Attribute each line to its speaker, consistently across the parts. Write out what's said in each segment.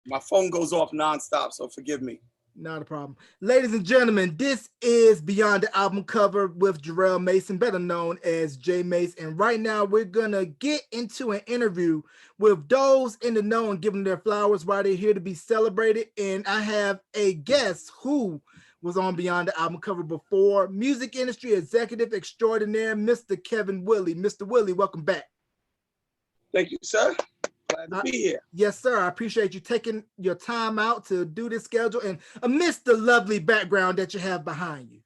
Speaker 1: My phone goes off nonstop, so forgive me.
Speaker 2: Not a problem. Ladies and gentlemen, this is Beyond the Album Cover with Jarrell Mason, better known as J Mace. And right now we're going to get into an interview with those in the know and give them their flowers while they're here to be celebrated. And I have a guest who was on Beyond the Album Cover before, music industry executive extraordinaire, Mr. Kevin Woodley. Mr. Woodley, welcome back.
Speaker 1: Thank you, sir. Glad to be here.
Speaker 2: Yes, sir. I appreciate you taking your time out to do this schedule and amidst the lovely background that you have behind you.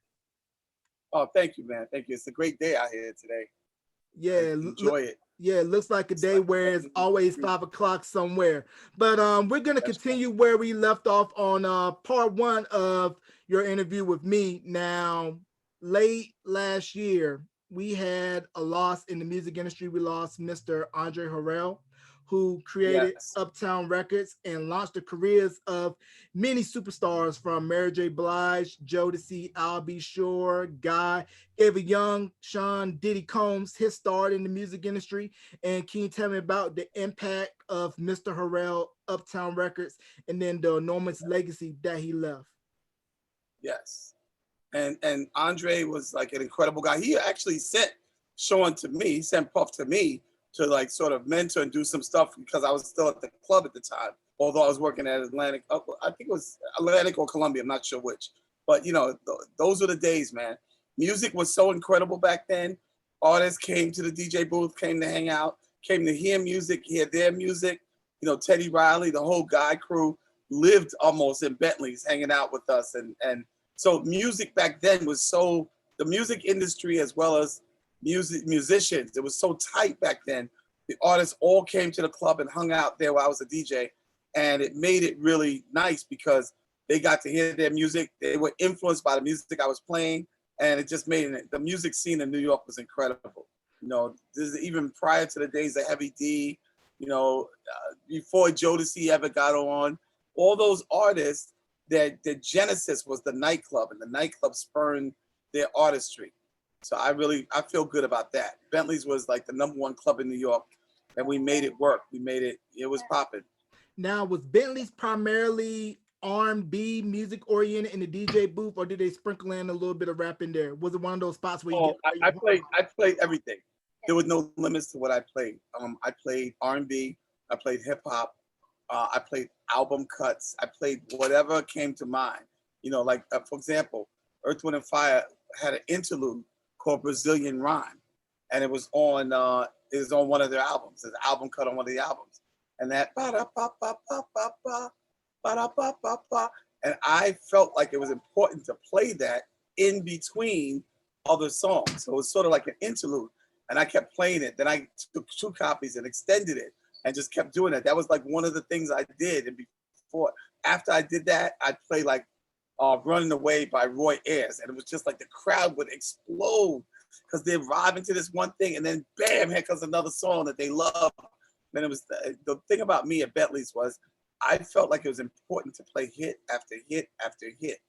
Speaker 1: Oh, thank you, man. Thank you. It's a great day out here today.
Speaker 2: Yeah,
Speaker 1: enjoy it.
Speaker 2: Yeah, it looks like a day where it's always 5 o'clock somewhere. But we're going to continue where we left off on part one of your interview with me. Now, late last year, we had a loss in the music industry. We lost Mr. Andre Harrell, who created Uptown Records and launched the careers of many superstars from Mary J. Blige, Jodeci, Al B. Sure, Guy, gave a young Sean Diddy Combs his start in the music industry. And can you tell me about the impact of Mr. Harrell, Uptown Records, and then the enormous legacy that he left?
Speaker 1: Yes. And Andre was like an incredible guy. He actually sent Sean to me, he sent Puff to me to like sort of mentor and do some stuff because I was still at the club at the time, although I was working at Atlantic, I think it was Atlantic or Columbia, I'm not sure which. But you know, those were the days, man. Music was so incredible back then. Artists came to the DJ booth, came to hang out, came to hear music, hear their music. You know, Teddy Riley, the whole Guy crew lived almost in Bentley's hanging out with us. And so music back then was so, the music industry as well as musicians, it was so tight back then. The artists all came to the club and hung out there while I was a DJ, and it made it really nice because they got to hear their music. They were influenced by the music I was playing, and it just made it. The music scene in New York was incredible. You know, this is even prior to the days of Heavy D. You know, before Jodeci ever got on, all those artists. Their genesis was the nightclub, and the nightclub spurned their artistry. So I feel good about that. Bentley's was like the #1 club in New York, and we made it work. It was popping.
Speaker 2: Now, was Bentley's primarily R&B music oriented in the DJ booth, or did they sprinkle in a little bit of rap in there? Was it one of those spots where
Speaker 1: I played everything. There was no limits to what I played. I played R&B, I played hip hop, I played album cuts, I played whatever came to mind. You know, like for example, Earth, Wind and Fire had an interlude called Brazilian Rhyme, and it was on one of their albums. There's an album cut on one of the albums, and that and I felt like it was important to play that in between other songs. So it was sort of like an interlude, and I kept playing it. Then I took 2 copies and extended it, and just kept doing it. That was like one of the things I did. And after I did that, I'd play like Running Away by Roy Ayers. And it was just like the crowd would explode because they're vibing to this one thing. And then bam, here comes another song that they love. And it was the thing about me at Bentley's was I felt like it was important to play hit after hit after hit.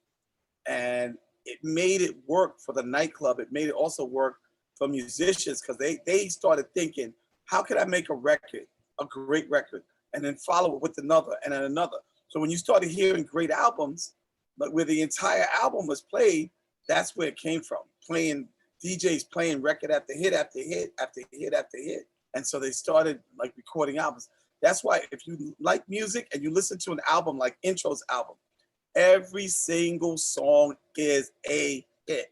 Speaker 1: And it made it work for the nightclub. It made it also work for musicians because they started thinking, how can I make a record, a great record, and then follow it with another and then another? So when you started hearing great albums, but where the entire album was played, that's where it came from. DJs playing record after hit after hit after hit after hit. And so they started like recording albums. That's why if you like music and you listen to an album like Intro's album, every single song is a hit.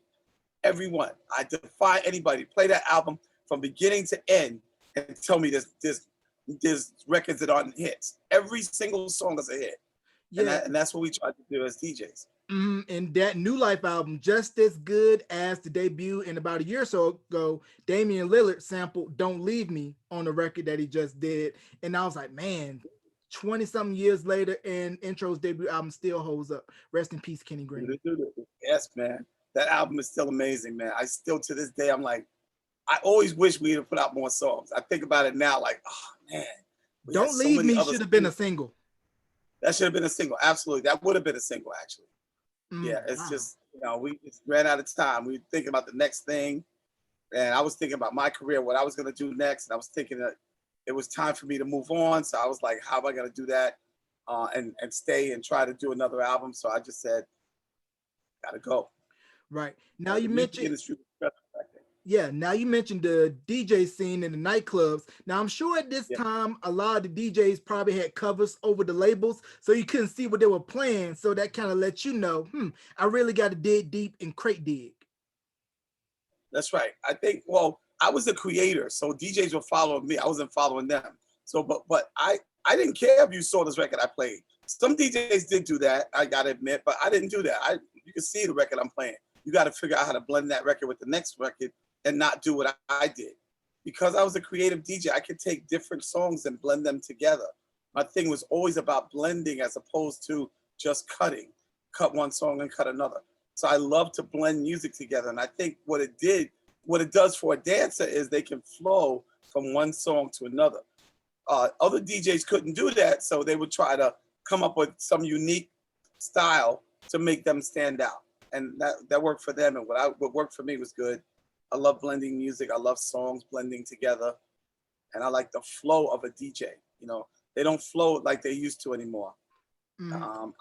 Speaker 1: Everyone. I defy anybody. Play that album from beginning to end and tell me there's records that aren't hits. Every single song is a hit. Yeah. And that's what we try to do as DJs.
Speaker 2: And that New Life album, just as good as the debut. And about a year or so ago, Damian Lillard sampled Don't Leave Me on the record that he just did. And I was like, man, 20-something years later, and Intro's debut album still holds up. Rest in peace, Kenny Green.
Speaker 1: Yes, man. That album is still amazing, man. I still, to this day, I'm like, I always wish we had put out more songs. I think about it now, like, oh, man.
Speaker 2: Don't Leave Me should have been a single.
Speaker 1: That should have been a single. Absolutely. That would have been a single, actually. Yeah, it's just, we just ran out of time. We were thinking about the next thing. And I was thinking about my career, what I was going to do next. And I was thinking that it was time for me to move on. So I was like, how am I going to do that? and stay and try to do another album. So I just said, gotta go.
Speaker 2: Right. Now
Speaker 1: The
Speaker 2: you
Speaker 1: music
Speaker 2: mentioned,
Speaker 1: industry was stressful back then.
Speaker 2: yeah, now you mentioned the DJ scene in the nightclubs. Now I'm sure at this
Speaker 1: Yeah,
Speaker 2: time a lot of the DJs probably had covers over the labels, so you couldn't see what they were playing. So that kind of lets you know, I really got to dig deep and crate dig.
Speaker 1: that's right. I think, well, I was a creator, so DJs were following me. I wasn't following them. So, but I didn't care if you saw this record I played. Some DJs did do that, I gotta admit, but I didn't do that. You can see the record I'm playing. You got to figure out how to blend that record with the next record and not do what I did. Because I was a creative DJ, I could take different songs and blend them together. My thing was always about blending as opposed to just cutting. Cut one song and cut another. So I love to blend music together. And I think what it does for a dancer is they can flow from one song to another. Other DJs couldn't do that, so they would try to come up with some unique style to make them stand out, and that worked for them. And what worked for me was good. I love blending music. I love songs blending together, and I like the flow of a DJ. You know, they don't flow like they used to anymore.
Speaker 2: Mhm.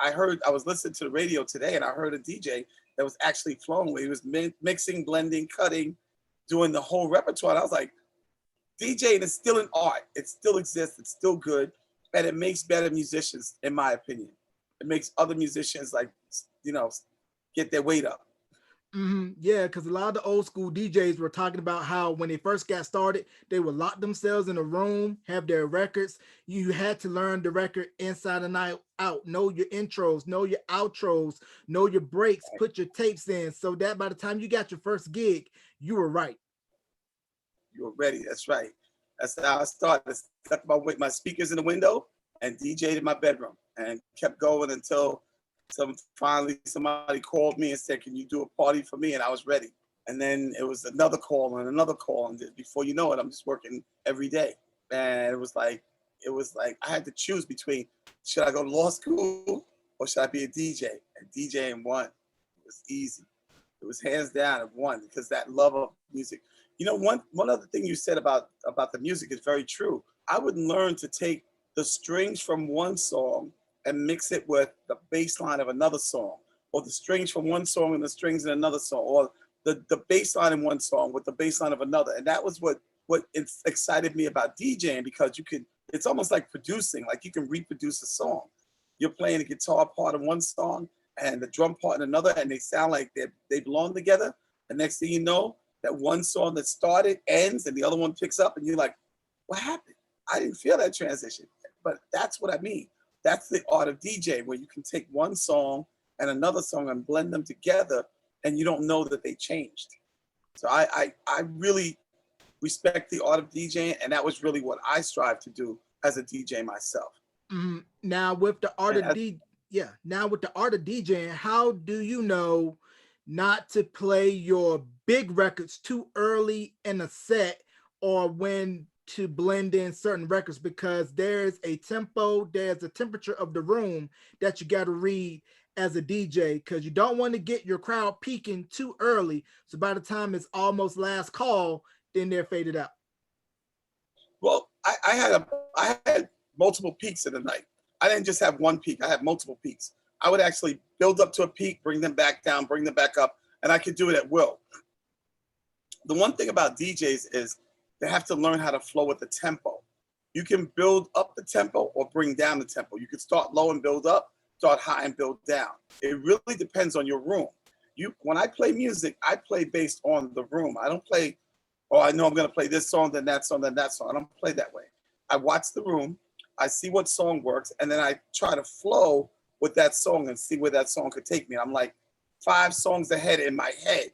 Speaker 1: I heard, I was listening to the radio today, and I heard a DJ that was actually flowing where he was mixing, blending, cutting, doing the whole repertoire. And I was like, DJing is still an art. It still exists. It's still good, and it makes better musicians, in my opinion. It makes other musicians like, you know, get their weight up.
Speaker 2: Yeah, because a lot of the old school DJs were talking about how when they first got started, they would lock themselves in a room, have their records. You had to learn the record inside and out, know your intros, know your outros, know your breaks, put your tapes in so that by the time you got your first gig, you were right.
Speaker 1: You were ready. That's right. That's how I started. Stuck my speakers in the window and DJ'd in my bedroom and kept going until finally somebody called me and said, "Can you do a party for me?" And I was ready. And then it was another call and another call, and before you know it, I'm just working every day. And it was like I had to choose between, should I go to law school or should I be a DJ? And DJing won. It was easy. It was hands down it won because that love of music. You know, one other thing you said about the music is very true. I would learn to take the strings from one song and mix it with the bass line of another song, or the strings from one song and the strings in another song, or the bass line in one song with the bass line of another. And that was what excited me about DJing, because you could, it's almost like producing, like you can reproduce a song. You're playing a guitar part in one song and the drum part in another, and they sound like they belong together. The next thing you know, that one song that started ends and the other one picks up, and you're like, what happened? I didn't feel that transition. But that's what I mean. That's the art of DJ, where you can take one song and another song and blend them together, and you don't know that they changed. So I really respect the art of DJing, and that was really what I strive to do as a DJ myself.
Speaker 2: Now with the art
Speaker 1: And
Speaker 2: of now with the art of DJing, how do you know not to play your big records too early in a set, or when to blend in certain records, because there's a tempo, there's a temperature of the room that you got to read as a DJ, because you don't want to get your crowd peaking too early. So by the time it's almost last call, then they're faded out.
Speaker 1: well, I had multiple peaks in the night. I didn't just have one peak. I had multiple peaks. I would actually build up to a peak, bring them back down, bring them back up, and I could do it at will. The one thing about DJs is they have to learn how to flow with the tempo. You can build up the tempo or bring down the tempo. You can start low and build up, start high and build down. It really depends on your room. When I play music, I play based on the room. I don't play, oh, I know I'm gonna play this song, then that song, then that song. I don't play that way. I watch the room, I see what song works, and then I try to flow with that song and see where that song could take me. I'm like 5 songs ahead in my head.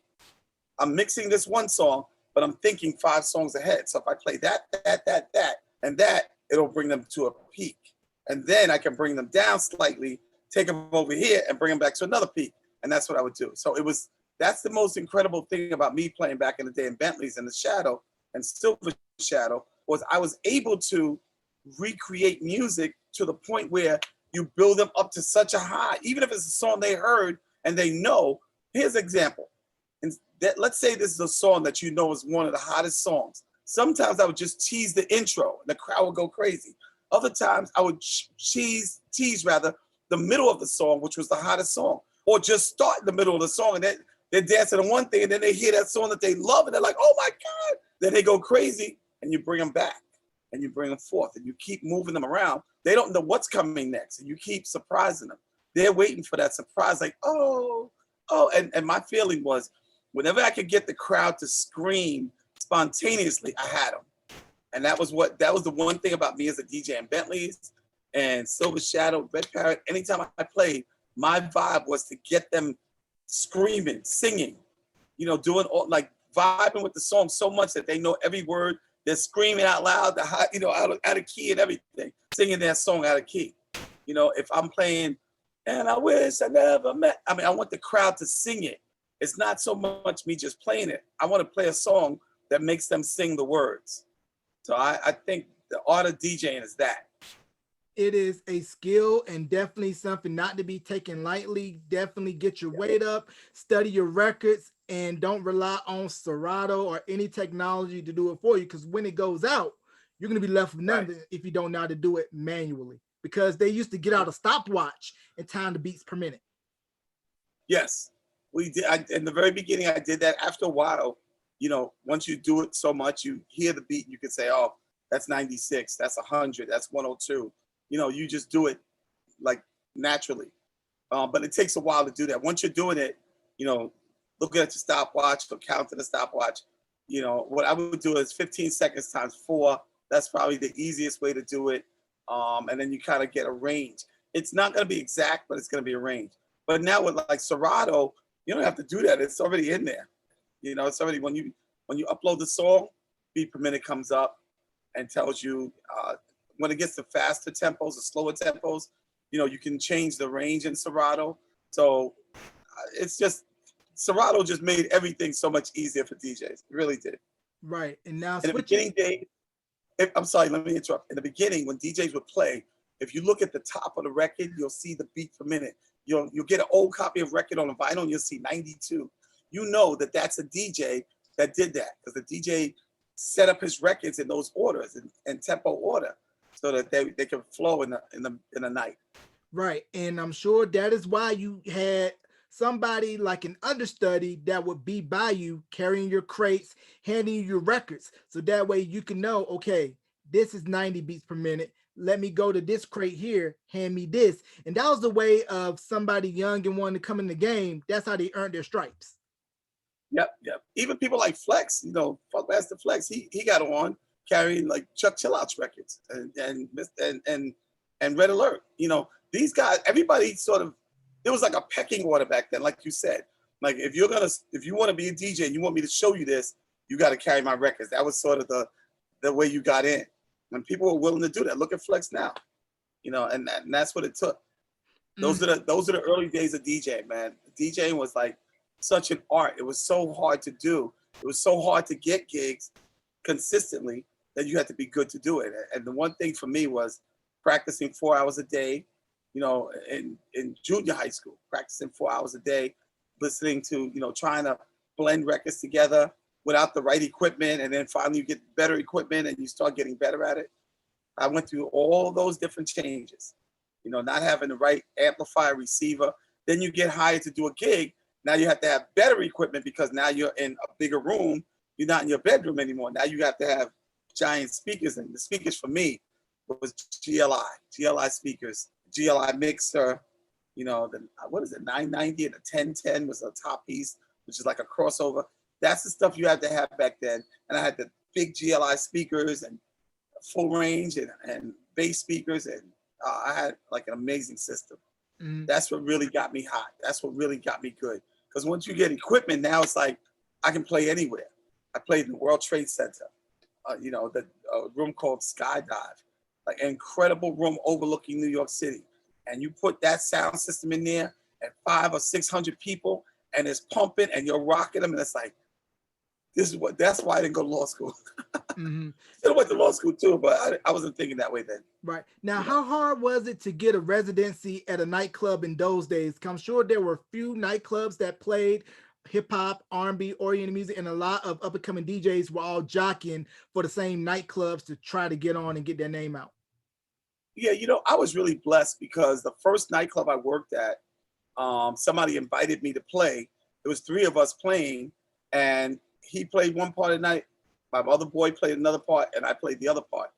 Speaker 1: I'm mixing this one song, but I'm thinking 5 songs ahead. So if I play and that, it'll bring them to a peak. And then I can bring them down slightly, take them over here and bring them back to another peak. And that's what I would do. So that's the most incredible thing about me playing back in the day in Bentleys and the Shadow and Silver Shadow, was I was able to recreate music to the point where you build them up to such a high, even if it's a song they heard and they know. Here's an example. And let's say this is a song that you know is one of the hottest songs. Sometimes I would just tease the intro and the crowd would go crazy. Other times I would tease rather the middle of the song, which was the hottest song, or just start in the middle of the song and then they're dancing on one thing and then they hear that song that they love and they're like, oh my God. Then they go crazy and you bring them back and you bring them forth and you keep moving them around. They don't know what's coming next and you keep surprising them. They're waiting for that surprise, like, oh. And my feeling was whenever I could get the crowd to scream spontaneously, I had them. And that was the one thing about me as a DJ in Bentley's and Silver Shadow, Red Parrot. Anytime I played, my vibe was to get them screaming, singing, doing all like vibing with the song so much that they know every word. They're screaming out loud, out of key and everything, singing that song out of key. If I'm playing, and I wish I never met. I mean, I want the crowd to sing it. It's not so much me just playing it. I want to play a song that makes them sing the words. So I think the art of DJing is that.
Speaker 2: It is a skill and definitely something not to be taken lightly. Definitely get your weight up, study your records, and don't rely on Serato or any technology to do it for you. Because when it goes out, you're going to be left with nothing if you don't know how to do it manually. Because they used to get out a stopwatch and time the beats per minute.
Speaker 1: Yes, we did. In the very beginning, I did that. After a while, once you do it so much, you hear the beat, you can say, oh, that's 96, that's 100, that's 102. You just do it like naturally. But it takes a while to do that. Once you're doing it, looking at your stopwatch or counting the stopwatch, what I would do is 15 seconds times 4. That's probably the easiest way to do it. And then you kind of get a range. It's not going to be exact, but it's going to be a range. But now with like Serato, you don't have to do that. It's already in there. It's already when you upload the song, beat per minute comes up and tells you when it gets to faster tempos or slower tempos, you can change the range in Serato. So it's just Serato just made everything so much easier for DJs. It really did.
Speaker 2: Right. And now
Speaker 1: in the beginning days, I'm sorry, let me interrupt. In the beginning, when DJs would play, if you look at the top of the record, you'll see the beat per minute. You'll get an old copy of record on a vinyl and you'll see 92. You know that's a DJ that did that because the DJ set up his records in those orders in tempo order so that they can flow in the night.
Speaker 2: Right. And I'm sure that is why you had somebody like an understudy that would be by you carrying your crates, handing you your records. So that way you can know, okay, this is 90 beats per minute. Let me go to this crate here, hand me this. And that was the way of somebody young and wanting to come in the game. That's how they earned their stripes.
Speaker 1: Yep. Even people like Flex, Funkmaster Flex, he got on carrying like Chuck Chillouts records and Red Alert. These guys, everybody sort of, there was like a pecking order back then, like you said. Like if you want to be a DJ and you want me to show you this, you got to carry my records. That was sort of the way you got in. And people were willing to do that. Look at Flex now, and that's what it took. Those are the early days of DJing, man. DJing was like such an art. It was so hard to do. It was so hard to get gigs consistently that you had to be good to do it. And the one thing for me was practicing 4 hours a day, in junior high school, practicing 4 hours a day, listening to, trying to blend records together without the right equipment. And then finally you get better equipment and you start getting better at it. I went through all those different changes, not having the right amplifier receiver. Then you get hired to do a gig. Now you have to have better equipment because now you're in a bigger room. You're not in your bedroom anymore. Now you have to have giant speakers. And the speakers for me was GLI speakers, GLI mixer, what is it, 990 and a 1010 was a top piece, which is like a crossover. That's the stuff you had to have back then. And I had the big GLI speakers and full range and bass speakers. And I had like an amazing system. Mm-hmm. That's what really got me hot. That's what really got me good. Because once you get equipment, now it's like I can play anywhere. I played in the World Trade Center, the room called Skydive, like an incredible room overlooking New York City. And you put that sound system in there and 500 or 600 people and it's pumping and you're rocking them. And it's like, that's why I didn't go to law school. Mm-hmm. Still went to law school too, but I wasn't thinking that way then.
Speaker 2: Right. Now, how hard was it to get a residency at a nightclub in those days? I'm sure there were few nightclubs that played hip hop, R&B, oriented music, and a lot of up and coming DJs were all jockeying for the same nightclubs to try to get on and get their name out.
Speaker 1: Yeah, I was really blessed because the first nightclub I worked at, somebody invited me to play. There was three of us playing, and he played one part of the night. My other boy played another part, and I played the other part.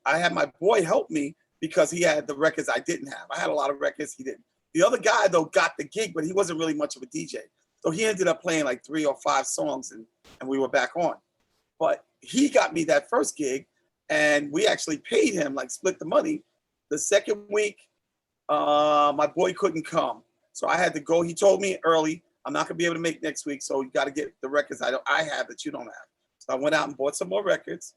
Speaker 1: I had my boy help me because he had the records I didn't have. I had a lot of records, he didn't. The other guy, though, got the gig, but he wasn't really much of a DJ. So he ended up playing like 3 or 5 songs, and we were back on. But he got me that first gig, and we actually paid him, like split the money. The second week, my boy couldn't come. So I had to go. He told me early, I'm not gonna be able to make next week, so you got to get the records I have that you don't have. So I went out and bought some more records,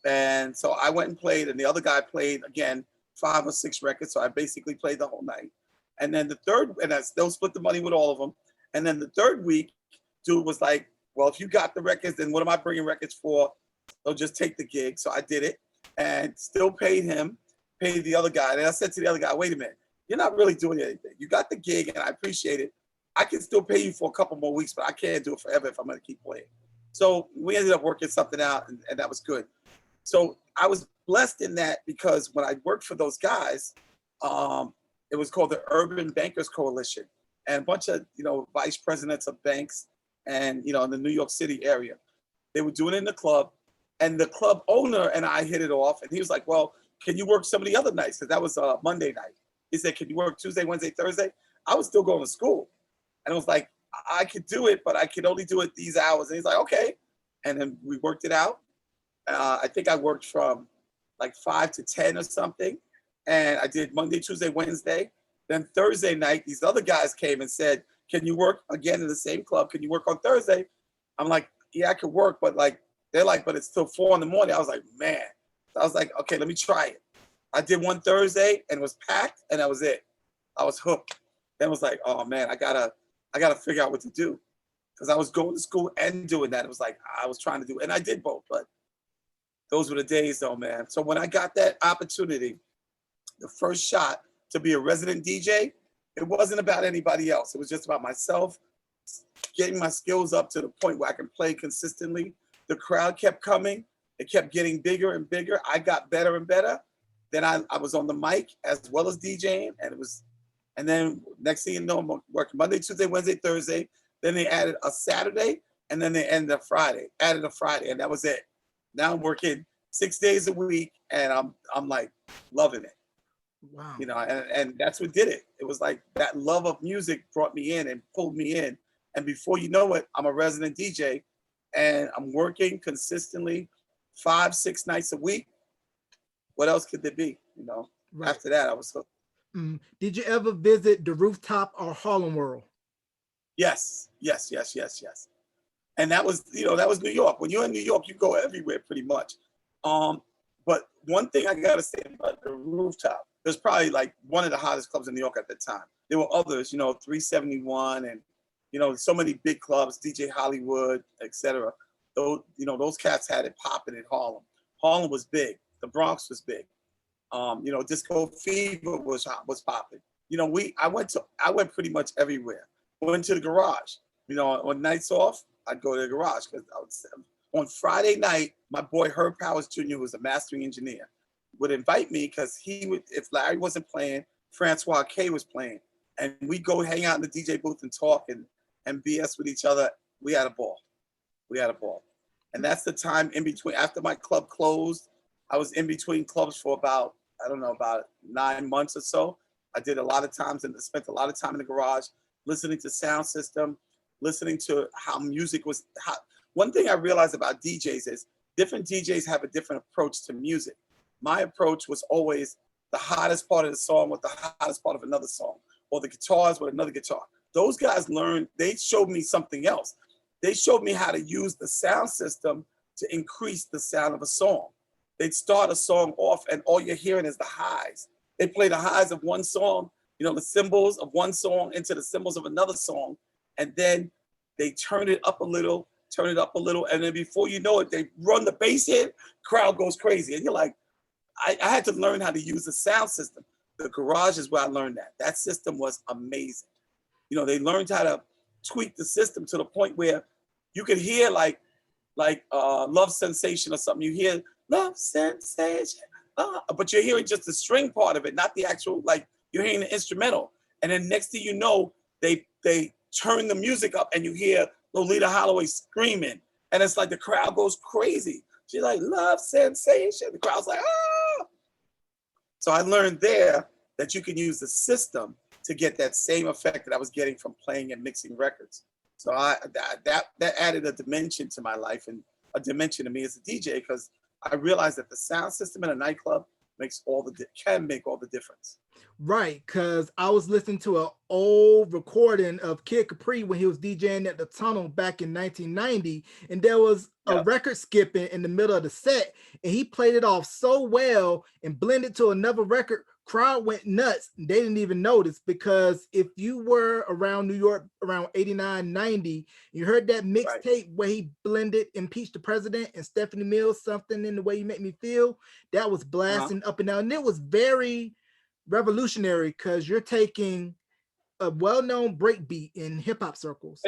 Speaker 1: and so I went and played, and the other guy played again 5 or 6 records. So I basically played the whole night. And then the third, and I still split the money with all of them. And then the third week, dude was like, "Well, if you got the records, then what am I bringing records for? They'll just take the gig." So I did it, and still paid him, paid the other guy. And I said to the other guy, "Wait a minute. You're not really doing anything. You got the gig, and I appreciate it. I can still pay you for a couple more weeks, but I can't do it forever if I'm going to keep playing." So we ended up working something out, and that was good. So I was blessed in that because when I worked for those guys, it was called the Urban Bankers Coalition, and a bunch of vice presidents of banks, and in the New York City area, they were doing it in the club, and the club owner and I hit it off, and he was like, "Well, can you work some of the other nights?" Because that was Monday night. He said, "Can you work Tuesday, Wednesday, Thursday?" I was still going to school. And I was like, "I could do it, but I could only do it these hours." And he's like, "Okay." And then we worked it out. I think I worked from like 5 to 10 or something. And I did Monday, Tuesday, Wednesday. Then Thursday night, these other guys came and said, "Can you work again in the same club? Can you work on Thursday?" I'm like, "Yeah, I could work." But they're like, "But it's till 4 in the morning." I was like, "Man." So I was like, "Okay, let me try it." I did one Thursday and it was packed, and that was it. I was hooked. Then it was like, "Oh man, I gotta figure out what to do." Because I was going to school and doing that. It was like I was trying to do, and I did both, but those were the days though, man. So when I got that opportunity, the first shot to be a resident DJ, it wasn't about anybody else. It was just about myself, getting my skills up to the point where I can play consistently. The crowd kept coming. It kept getting bigger and bigger. I got better and better. Then I was on the mic as well as DJing, and then next thing you know, I'm working Monday, Tuesday, Wednesday, Thursday. Then they added a Saturday, and then they added a Friday, and that was it. Now I'm working 6 days a week, and I'm like loving it.
Speaker 2: Wow.
Speaker 1: And that's what did it. It was like that love of music brought me in and pulled me in. And before you know it, I'm a resident DJ, and I'm working consistently 5, 6 nights a week. What else could there be?
Speaker 2: Right.
Speaker 1: After that, I was hooked.
Speaker 2: Did you ever visit the Rooftop or Harlem World?
Speaker 1: Yes. And that was New York. When you're in New York, you go everywhere pretty much. But one thing I gotta say about the Rooftop, there's probably like one of the hottest clubs in New York at the time. There were others, 371 and so many big clubs, DJ Hollywood, etc. Those cats had it popping in Harlem. Harlem was big. The Bronx was big. Disco Fever was popping. I went pretty much everywhere. Went to the garage. On nights off, I'd go to the garage because on Friday night, my boy Herb Powers Jr., who was a mastering engineer, would invite me because he would, if Larry wasn't playing, Francois K was playing. And we'd go hang out in the DJ booth and talk and BS with each other. We had a ball. And that's the time in between. After my club closed, I was in between clubs for about 9 months or so. I did a lot of times and spent a lot of time in the garage, listening to sound system, listening to how music was. One thing I realized about DJs is different DJs have a different approach to music. My approach was always the hottest part of the song with the hottest part of another song, or the guitars with another guitar. Those guys they showed me something else. They showed me how to use the sound system to increase the sound of a song. They'd start a song off and all you're hearing is the highs. They play the highs of one song, the cymbals of one song into the cymbals of another song. And then they turn it up a little. And then before you know it, they run the bass in, crowd goes crazy. And you're like, I had to learn how to use the sound system. The garage is where I learned that. That system was amazing. They learned how to tweak the system to the point where you could hear like Love Sensation or something. You hear Love Sensation, but you're hearing just the string part of it, not the actual, like you're hearing the instrumental. And then next thing you know, they turn the music up and you hear Lolita Holloway screaming. And it's like the crowd goes crazy. She's like, love sensation. The crowd's like, ah. So I learned there that you can use the system to get that same effect that I was getting from playing and mixing records. So that added a dimension to my life and a dimension to me as a DJ, because I realized that the sound system in a nightclub can make all the difference.
Speaker 2: Right, because I was listening to an old recording of Kid Capri when he was DJing at the Tunnel back in 1990, and there was a record skipping in the middle of the set, and he played it off so well and blended to another record. Crowd went nuts. They didn't even notice, because if you were around New York around 89, 90, you heard that mixtape where he blended Impeach the President and Stephanie Mills, Something in the Way You Make Me Feel, that was blasting up and down. And it was very revolutionary, because you're taking a well-known breakbeat in hip-hop circles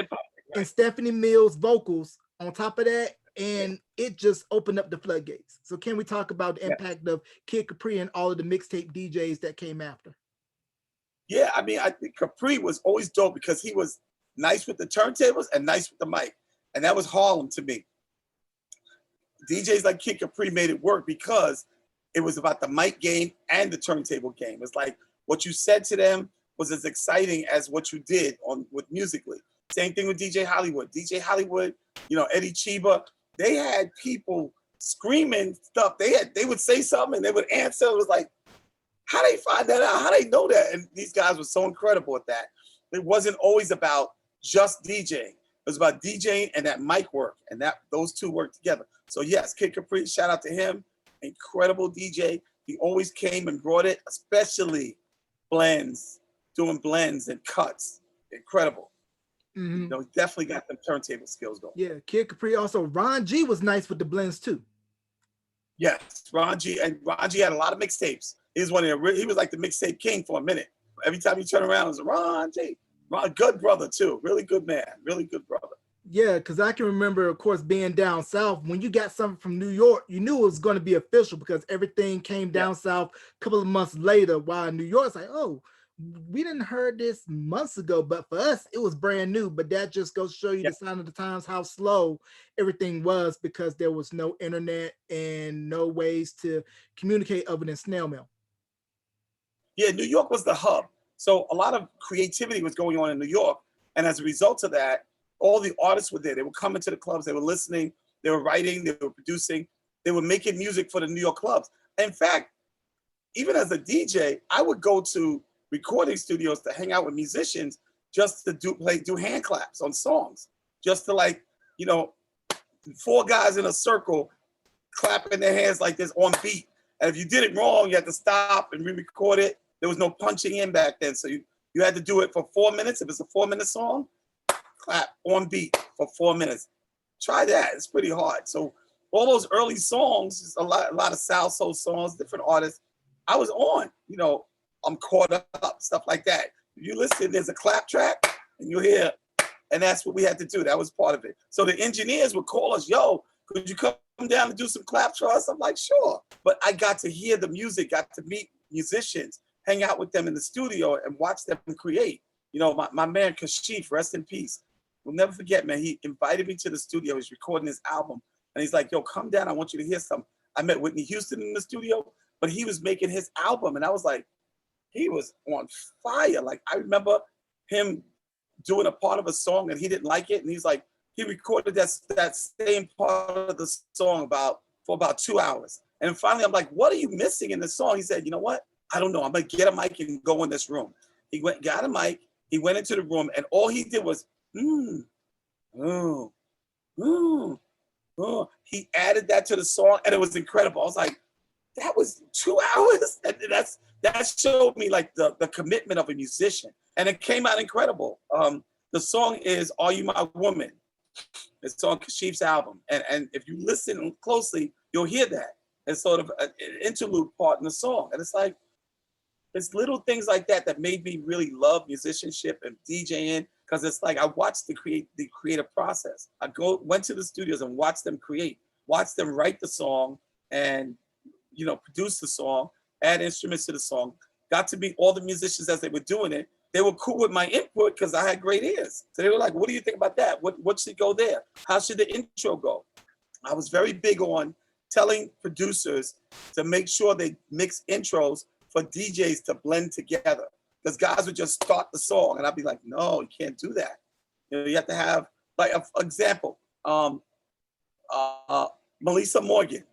Speaker 2: and Stephanie Mills vocals on top of that, and it just opened up the floodgates. So can we talk about the impact of Kid Capri and all of the mixtape DJs that came after?
Speaker 1: Yeah, I mean, I think Capri was always dope because he was nice with the turntables and nice with the mic. And that was Harlem to me. DJs like Kid Capri made it work because it was about the mic game and the turntable game. It's like what you said to them was as exciting as what you did with musically. Same thing with DJ Hollywood. DJ Hollywood, Eddie Chiba, they had people screaming stuff. They would say something and they would answer. It was like, how they find that out? How they know that? And these guys were so incredible at that. It wasn't always about just DJing. It was about DJing and that mic work, and those two work together. So yes, Kid Capri, shout out to him. Incredible DJ. He always came and brought it, especially blends, doing blends and cuts. Incredible. He definitely got them turntable skills going.
Speaker 2: Yeah, Kid Capri. Also, Ron G was nice with the blends too.
Speaker 1: Yes, Ron G had a lot of mixtapes. He was like the mixtape king for a minute. Every time you turn around, it was Ron G. Good brother too. Really good man. Really good brother.
Speaker 2: Yeah, because I can remember, of course, being down south. When you got something from New York, you knew it was going to be official because everything came down south a couple of months later. While New York's like, oh, we didn't heard this months ago, but for us, it was brand new. But that just goes to show you the sign of the times, how slow everything was, because there was no internet and no ways to communicate other than snail mail.
Speaker 1: Yeah, New York was the hub. So a lot of creativity was going on in New York. And as a result of that, all the artists were there. They would come into the clubs, they were listening, they were writing, they were producing, they were making music for the New York clubs. In fact, even as a DJ, I would go to recording studios to hang out with musicians just to do hand claps on songs, just to four guys in a circle clapping their hands like this on beat. And if you did it wrong, you had to stop and re-record it. There was no punching in back then. So you had to do it for 4 minutes. If it's a 4-minute song, clap on beat for 4 minutes. Try that. It's pretty hard. So all those early songs, a lot of salsa songs, different artists, I was on, I'm caught up, stuff like that. If you listen, there's a clap track and you hear, and that's what we had to do. That was part of it. So the engineers would call us, yo, could you come down and do some claps for us? I'm like, sure. But I got to hear the music, got to meet musicians, hang out with them in the studio and watch them create. My man Kashif, rest in peace. We'll never forget, man, he invited me to the studio. He's recording his album. And he's like, yo, come down. I want you to hear something. I met Whitney Houston in the studio, but he was making his album. And I was like, he was on fire. Like, I remember him doing a part of a song and he didn't like it. And he's like, he recorded that same part of the song for about 2 hours. And finally, I'm like, what are you missing in the song? He said, you know what? I don't know. I'm going to get a mic and go in this room. He got a mic. He went into the room and all he did was, he added that to the song and it was incredible. I was like, that was 2 hours? And that showed me like the commitment of a musician. And it came out incredible. The song is Are You My Woman? It's on Kashif's album. And if you listen closely, you'll hear that. It's sort of an interlude part in the song. And it's like, it's little things like that made me really love musicianship and DJing, because it's like I watched the creative process. I went to the studios and watched them create, watched them write the song and produce the song, add instruments to the song, got to meet all the musicians as they were doing it. They were cool with my input because I had great ears. So they were like, what do you think about that? What should go there? How should the intro go? I was very big on telling producers to make sure they mix intros for DJs to blend together. Because guys would just start the song and I'd be like, no, you can't do that. You have to have, like, for example, Melissa Morgan.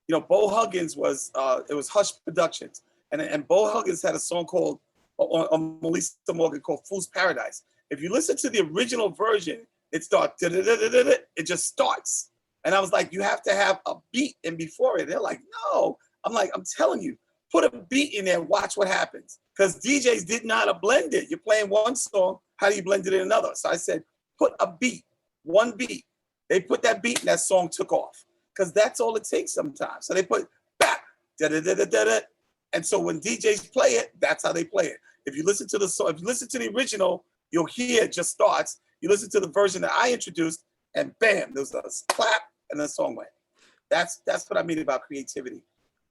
Speaker 1: Bo Huggins was, it was Hush Productions. And Bo Huggins had a song called, on Melissa Morgan, called Fool's Paradise. If you listen to the original version, it starts, it just starts. And I was like, you have to have a beat in before it. They're like, no. I'm like, I'm telling you, put a beat in there and watch what happens. Because DJs didn't know how to blend it. You're playing one song, how do you blend it in another? So I said, put a beat, one beat. They put that beat and that song took off. Because that's all it takes sometimes. So they put back, da-da-da-da-da-da. And so when DJs play it, that's how they play it. If you listen to the song, if you listen to the original, you'll hear it just starts. You listen to the version that I introduced, and bam, there's a clap and the song went. That's what I mean about creativity.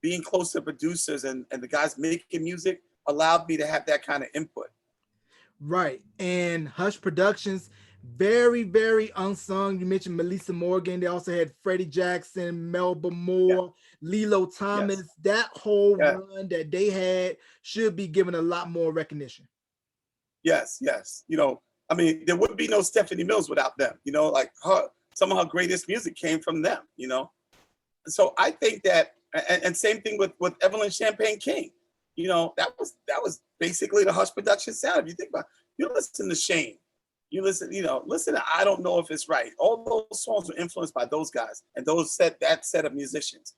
Speaker 1: Being close to producers and the guys making music allowed me to have that kind of input.
Speaker 2: Right. And Hush Productions, very, very unsung. You mentioned Melissa Morgan. They also had Freddie Jackson, Melba Moore, Lilo Thomas.
Speaker 1: Yes.
Speaker 2: That whole run that they had should be given a lot more recognition.
Speaker 1: Yes. I mean, there would be no Stephanie Mills without them. Like some of her greatest music came from them. So I think that, and same thing with Evelyn Champagne King. That was basically the Hush Production sound. If you think about it, you listen to Shane, you listen to I Don't Know If It's Right. All those songs were influenced by those guys and that set of musicians.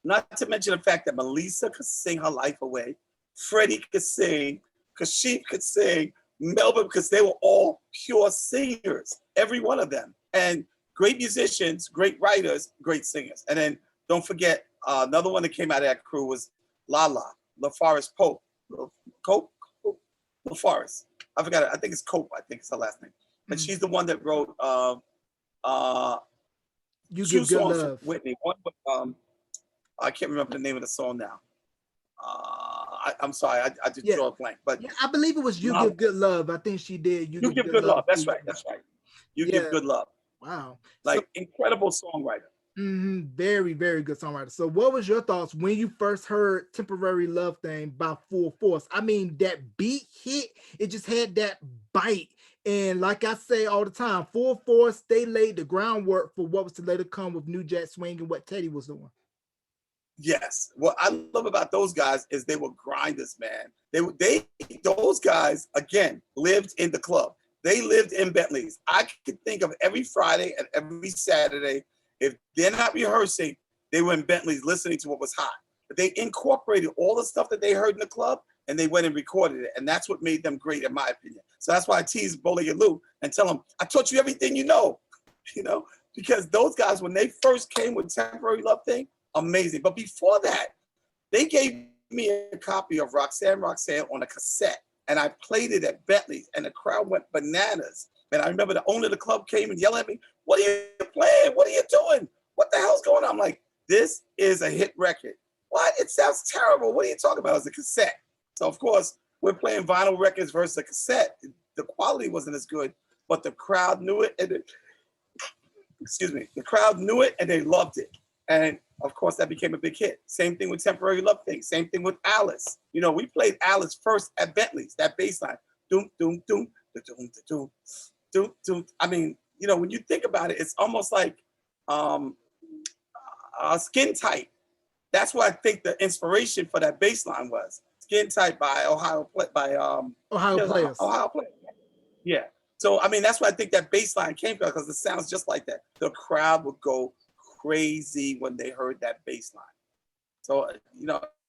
Speaker 1: Not to mention the fact that Melissa could sing her life away, Freddie could sing, Kashif could sing, Melba, because they were all pure singers, every one of them. And great musicians, great writers, great singers. And then don't forget, another one that came out of that crew was Lala, LaForest Pope. LaForest. I forgot it. I think it's Cope. I think it's her last name. But she's the one that wrote
Speaker 2: You
Speaker 1: two
Speaker 2: Give Good
Speaker 1: songs
Speaker 2: Love.
Speaker 1: from Whitney. One with, I can't remember the name of the song now. I'm sorry, I just draw a blank. But
Speaker 2: I believe it was You Give Good Love. I think she did.
Speaker 1: You Give Good Love. That's right. You Give Good Love.
Speaker 2: Wow.
Speaker 1: Incredible songwriter.
Speaker 2: Very, very good songwriter. So what was your thoughts when you first heard Temporary Love Thing by Full Force? I mean, that beat hit, it just had that bite. And like I say all the time, Full Force, they laid the groundwork for what was to later come with New Jack Swing and what Teddy was doing.
Speaker 1: Yes. What I love about those guys is they were grinders, man. Those guys, again, lived in the club. They lived in Bentleys. I could think of every Friday and every Saturday, if they're not rehearsing, they were in Bentleys listening to what was hot. But they incorporated all the stuff that they heard in the club and they went and recorded it. And that's what made them great, in my opinion. So that's why I tease Bowling and Lou and tell them, I taught you everything you know, because those guys, when they first came with Temporary Love Thing, amazing. But before that, they gave me a copy of Roxanne on a cassette, and I played it at Bentley's, and the crowd went bananas. And I remember the owner of the club came and yelled at me, "What are you playing? What are you doing? What the hell's going on?" I'm like, "This is a hit record." "What? It sounds terrible. What are you talking about?" It's a cassette. So of course, we're playing vinyl records versus a cassette. The quality wasn't as good, but the crowd knew it, and the crowd knew it, and they loved it. And of course, that became a big hit. Same thing with Temporary Love Thing. Same thing with Alice. We played Alice first at Bentley's, that bass line. Doom, doom, doom, doom, doom, doom, doom. I mean, when you think about it, it's almost like Skin Tight. That's what I think the inspiration for that bass line was. Skin Tight by Ohio Players. Yeah. So, I mean, that's why I think that bass line came from, because it sounds just like that. The crowd would go crazy when they heard that bass line. So,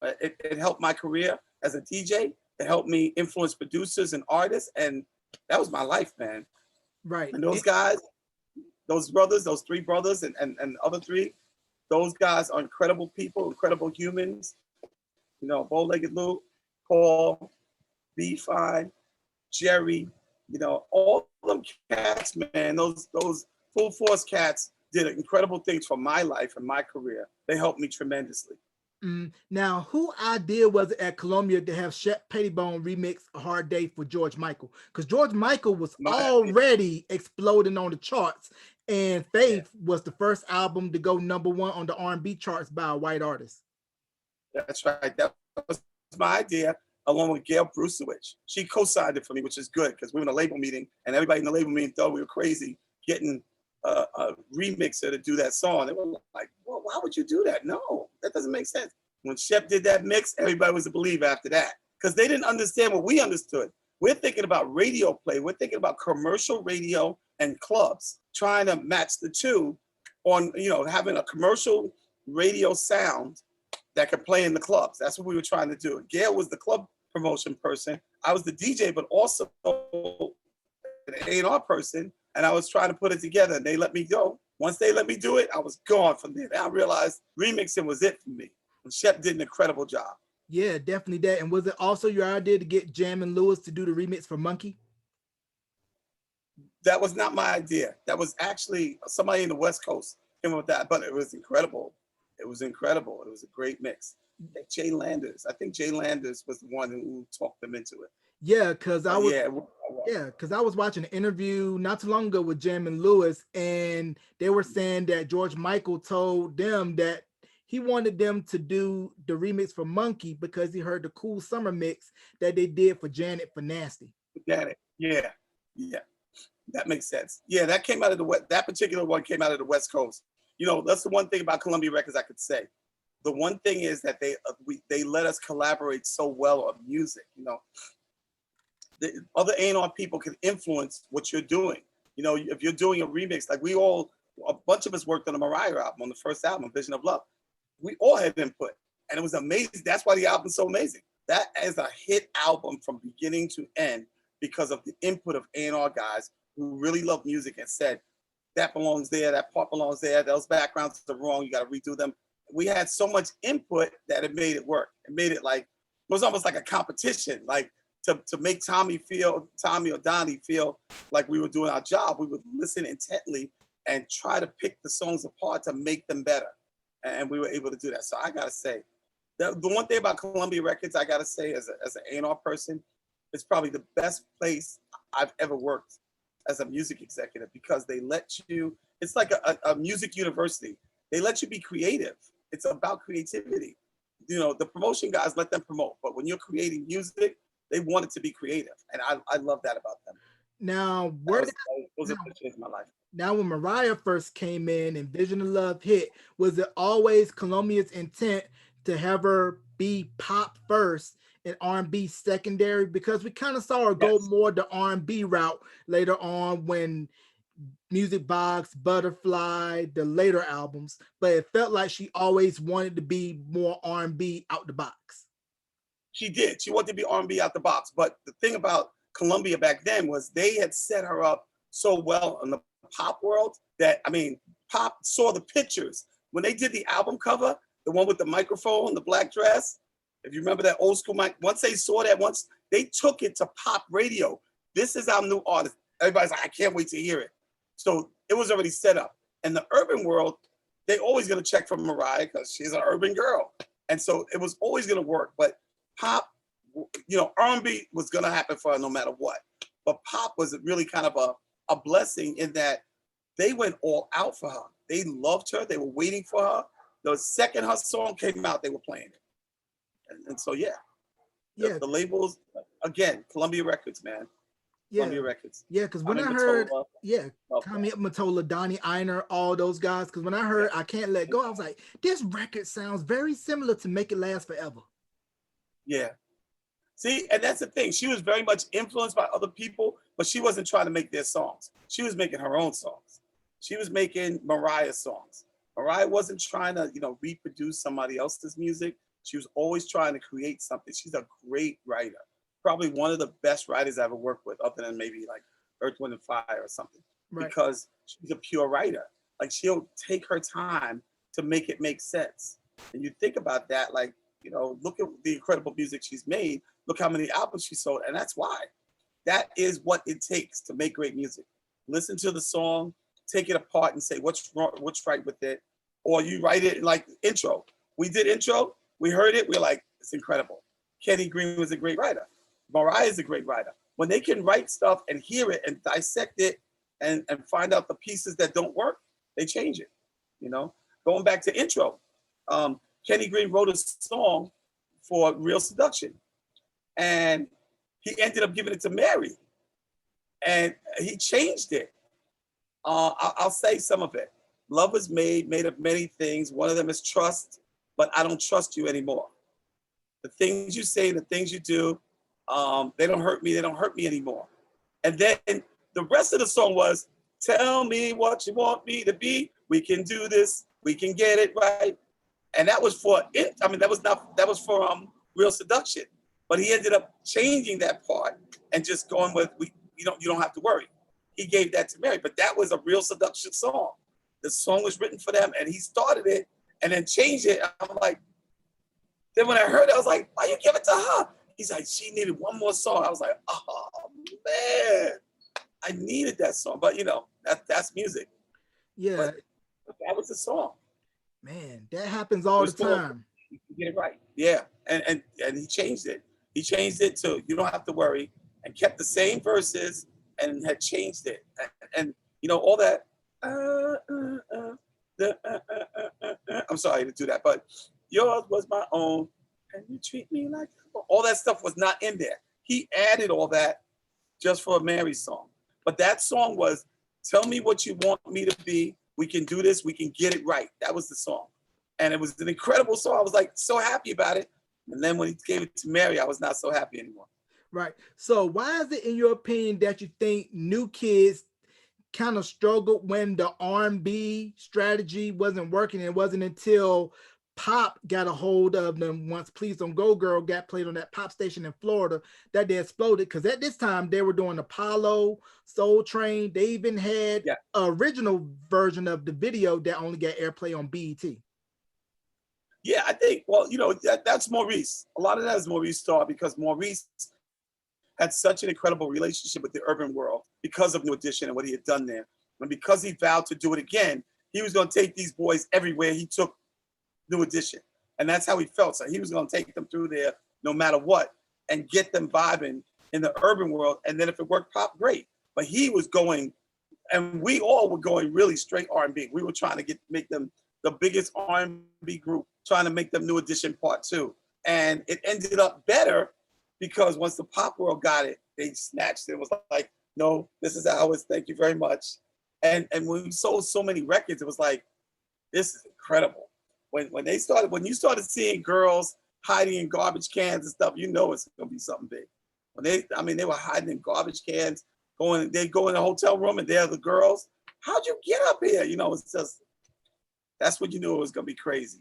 Speaker 1: it helped my career as a DJ. It helped me influence producers and artists. And that was my life, man.
Speaker 2: Right.
Speaker 1: And those guys, those brothers, those three brothers and other three, those guys are incredible people, incredible humans. Bow-Legged Lou, Paul, B-Fine, Jerry, all them cats, man, those Full Force cats did incredible things for my life and my career. They helped me tremendously.
Speaker 2: Now, who idea was it at Columbia to have Shep Pettibone remix "A Hard Day" for George Michael? Because George Michael was
Speaker 1: My idea.
Speaker 2: already exploding on the charts, and
Speaker 1: Yeah,
Speaker 2: Faith was the first album to go #1 on the R&B charts by a white artist.
Speaker 1: that's right. That was my idea, along with Gail Brusewich. She co-signed it for me, which is good because we were in a label meeting, and everybody in the label meeting thought we were crazy getting a remixer to do that song. They were like, "Well, why would you do that? No, that doesn't make sense." When Shep did that mix, everybody was a believer after that because they didn't understand what we understood. We're thinking about radio play. We're thinking about commercial radio and clubs, trying to match the two on, having a commercial radio sound that could play in the clubs. That's what we were trying to do. Gail was the club promotion person. I was the DJ, but also an A&R person, and I was trying to put it together. And they let me go. Once they let me do it, I was gone from there. Then I realized remixing was it for me. And Shep did an incredible job.
Speaker 2: Yeah, definitely that. And was it also your idea to get Jam and Lewis to do the remix for Monkey?
Speaker 1: That was not my idea. That was actually somebody in the West Coast came up with that, but it was incredible. It was incredible. It was a great mix. I think Jay Landers was the one who talked them into it.
Speaker 2: Yeah, because I was
Speaker 1: Yeah,
Speaker 2: yeah, because I was watching an interview not too long ago with Jam and Lewis, and they were saying that George Michael told them that he wanted them to do the remix for Monkey because he heard the Cool Summer mix that they did for Janet for Nasty.
Speaker 1: got it. Yeah, yeah, that makes sense. Yeah, that came out of the West. That particular one came out of the West Coast. That's the one thing about Columbia Records I could say. The one thing is that they let us collaborate so well on music. The other A&R people can influence what you're doing. If you're doing a remix, like a bunch of us worked on the Mariah album, on the first album, Vision of Love. We all had input, and it was amazing. That's why the album's so amazing. That is a hit album from beginning to end because of the input of A&R guys who really love music and said, that belongs there, that part belongs there, those backgrounds are wrong, you got to redo them. We had so much input that it made it work. It made it like, it was almost like a competition, like to make Tommy or Donnie feel like we were doing our job. We would listen intently and try to pick the songs apart to make them better. And we were able to do that. So I got to say, the one thing about Columbia Records, I got to say, as an A&R person, it's probably the best place I've ever worked as a music executive because they let you, it's like a music university. They let you be creative. It's about creativity. The promotion guys let them promote, but when you're creating music, they want it to be creative. And I love that about them.
Speaker 2: Now,
Speaker 1: Those are the changes in my life.
Speaker 2: now when Mariah first came in and Vision of Love hit, was it always Columbia's intent to have her be pop first and R&B secondary? Because we kind of saw her go more the R&B route later on when Music Box, Butterfly, the later albums, but it felt like she always wanted to be more R&B out the box.
Speaker 1: She did. She wanted to be R&B out the box. But the thing about Columbia back then was they had set her up so well in the pop world that, pop saw the pictures. When they did the album cover, the one with the microphone, the black dress, if you remember that old school mic, once they saw that, once they took it to pop radio, this is our new artist. Everybody's like, I can't wait to hear it. So it was already set up. In the urban world, they always going to check for Mariah because she's an urban girl. And so it was always going to work. But pop, R&B was going to happen for her no matter what. But pop was really kind of a blessing in that they went all out for her. They loved her. They were waiting for her. The second her song came out, they were playing it. And so, the labels, again, Columbia Records, man. Columbia Records.
Speaker 2: Yeah, because when I heard, Tommy Mottola, Donnie Einer, all those guys, because when I heard I Can't Let Go, I was like, this record sounds very similar to Make It Last Forever.
Speaker 1: Yeah. See, and that's the thing. She was very much influenced by other people, but she wasn't trying to make their songs. She was making her own songs. She was making Mariah's songs. Mariah wasn't trying to, reproduce somebody else's music. She was always trying to create something. She's a great writer. Probably one of the best writers I ever worked with, other than maybe like Earth, Wind and Fire or something, because she's a pure writer. Like she'll take her time to make it make sense. And you think about that, like, look at the incredible music she's made. Look how many albums she sold. And that's why. That is what it takes to make great music. Listen to the song, take it apart and say, what's wrong, what's right with it? Or you write it like intro. We did intro. We heard it, we're like, it's incredible. Kenny Green was a great writer. Mariah's a great writer. When they can write stuff and hear it and dissect it and find out the pieces that don't work, they change it. You know, going back to intro, Kenny Green wrote a song for Real Seduction, and he ended up giving it to Mary, and he changed it. I'll say some of it. Love is made of many things. One of them is trust, but I don't trust you anymore. The things you say, the things you do, they don't hurt me. They don't hurt me anymore. And then the rest of the song was, tell me what you want me to be. We can do this. We can get it right. And that was for it. I mean, that was for Real Seduction. But he ended up changing that part and just going with, you don't have to worry. He gave that to Mary, but that was a Real Seduction song. The song was written for them, and he started it and then changed it. I'm like, then when I heard it, I was like, why you give it to her? He's like, she needed one more song. I was like, oh man, I needed that song. But you know, that's music.
Speaker 2: Yeah.
Speaker 1: But that was the song.
Speaker 2: Man, that happens all the time.
Speaker 1: You get it right. Yeah. And he changed it. He changed it to You Don't Have to Worry, and kept the same verses and had changed it. And you know, all that I'm sorry to do that, but yours was my own, and you treat me like all that stuff was not in there. He added all that just for a Mary song. But that song was, tell me what you want me to be. We can do this. We can get it right. That was the song. And it was an incredible song. I was like so happy about it. And then when he gave it to Mary, I was not so happy anymore.
Speaker 2: Right. So why is it, in your opinion, that you think new kids kind of struggled when the R&B strategy wasn't working? It wasn't until pop got a hold of them, once Please Don't Go Girl got played on that pop station in Florida, that they exploded. Because at this time they were doing Apollo, Soul Train. They even had an original version of the video that only got airplay on BET.
Speaker 1: Yeah, I think, well, you know, that's Maurice. A lot of that is Maurice Starr, because Maurice had such an incredible relationship with the urban world because of New Edition and what he had done there. And because he vowed to do it again, he was going to take these boys everywhere he took New Edition. And that's how he felt. So he was going to take them through there no matter what and get them vibing in the urban world. And then if it worked pop, great. But he was going, and we all were going really straight R&B. We were trying to make them the biggest R&B group, trying to make them New Edition Part 2. And it ended up better, because once the pop world got it, they snatched it. It was like, no, this is ours. Thank you very much. And when we sold so many records, it was like, this is incredible. When you started seeing girls hiding in garbage cans and stuff, you know it's gonna be something big. They were hiding in garbage cans, they go in a hotel room and they're the girls. How'd you get up here? You know, it's just, that's when you knew it was gonna be crazy.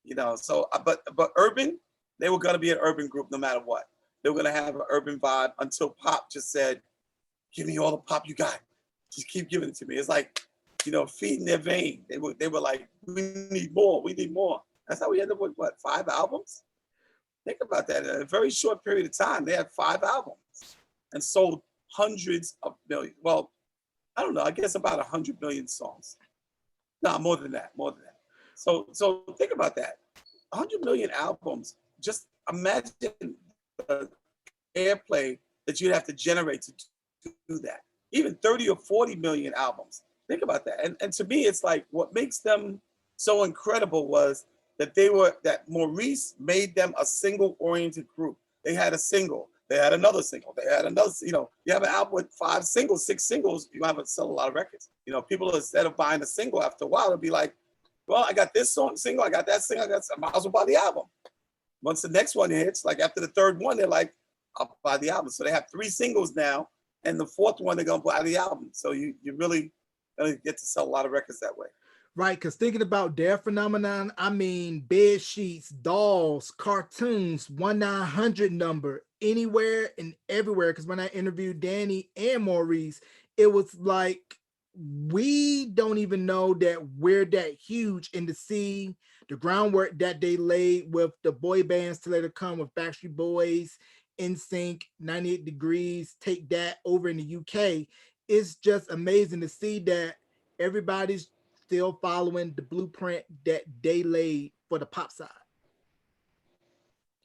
Speaker 1: You know, so but urban, they were gonna be an urban group no matter what. They were gonna have an urban vibe until pop just said, give me all the pop you got. Just keep giving it to me. It's like, you know, feeding their vein. They were like, we need more. We need more. That's how we ended up with, what, 5 albums? Think about that. In a very short period of time, they had 5 albums and sold hundreds of millions. Well, I don't know. I guess about 100 million songs. No, more than that. So think about that. 100 million albums. Just imagine the airplay that you'd have to generate to do that. Even 30 or 40 million albums. Think about that. And to me, it's like, what makes them so incredible was that Maurice made them a single-oriented group. They had a single. They had another single. They had another, you know, you have an album with 5 singles, 6 singles, you have to sell a lot of records. You know, people, instead of buying a single, after a while, they'll be like, well, I got this song single, I got that single, I might as well buy the album. Once the next one hits, like after the 3rd one, they're like, I'll buy the album. So they have 3 singles now, and the 4th one, they're gonna buy the album. So you really get to sell a lot of records that way.
Speaker 2: Right, because thinking about their phenomenon, I mean, bed sheets, dolls, cartoons, 1-900 number, anywhere and everywhere. Because when I interviewed Danny and Maurice, it was like, we don't even know that we're that huge, and to see the groundwork that they laid with the boy bands to later come with Backstreet Boys, NSYNC, 98 Degrees, Take That over in the UK. It's just amazing to see that everybody's still following the blueprint that they laid for the pop side.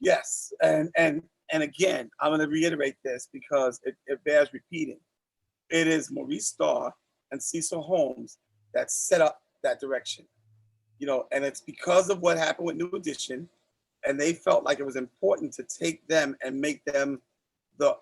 Speaker 1: Yes, and again, I'm going to reiterate this because it bears repeating. It is Maurice Starr and Cecil Holmes that set up that direction. And it's because of what happened with New Edition, and they felt like it was important to take them and make them the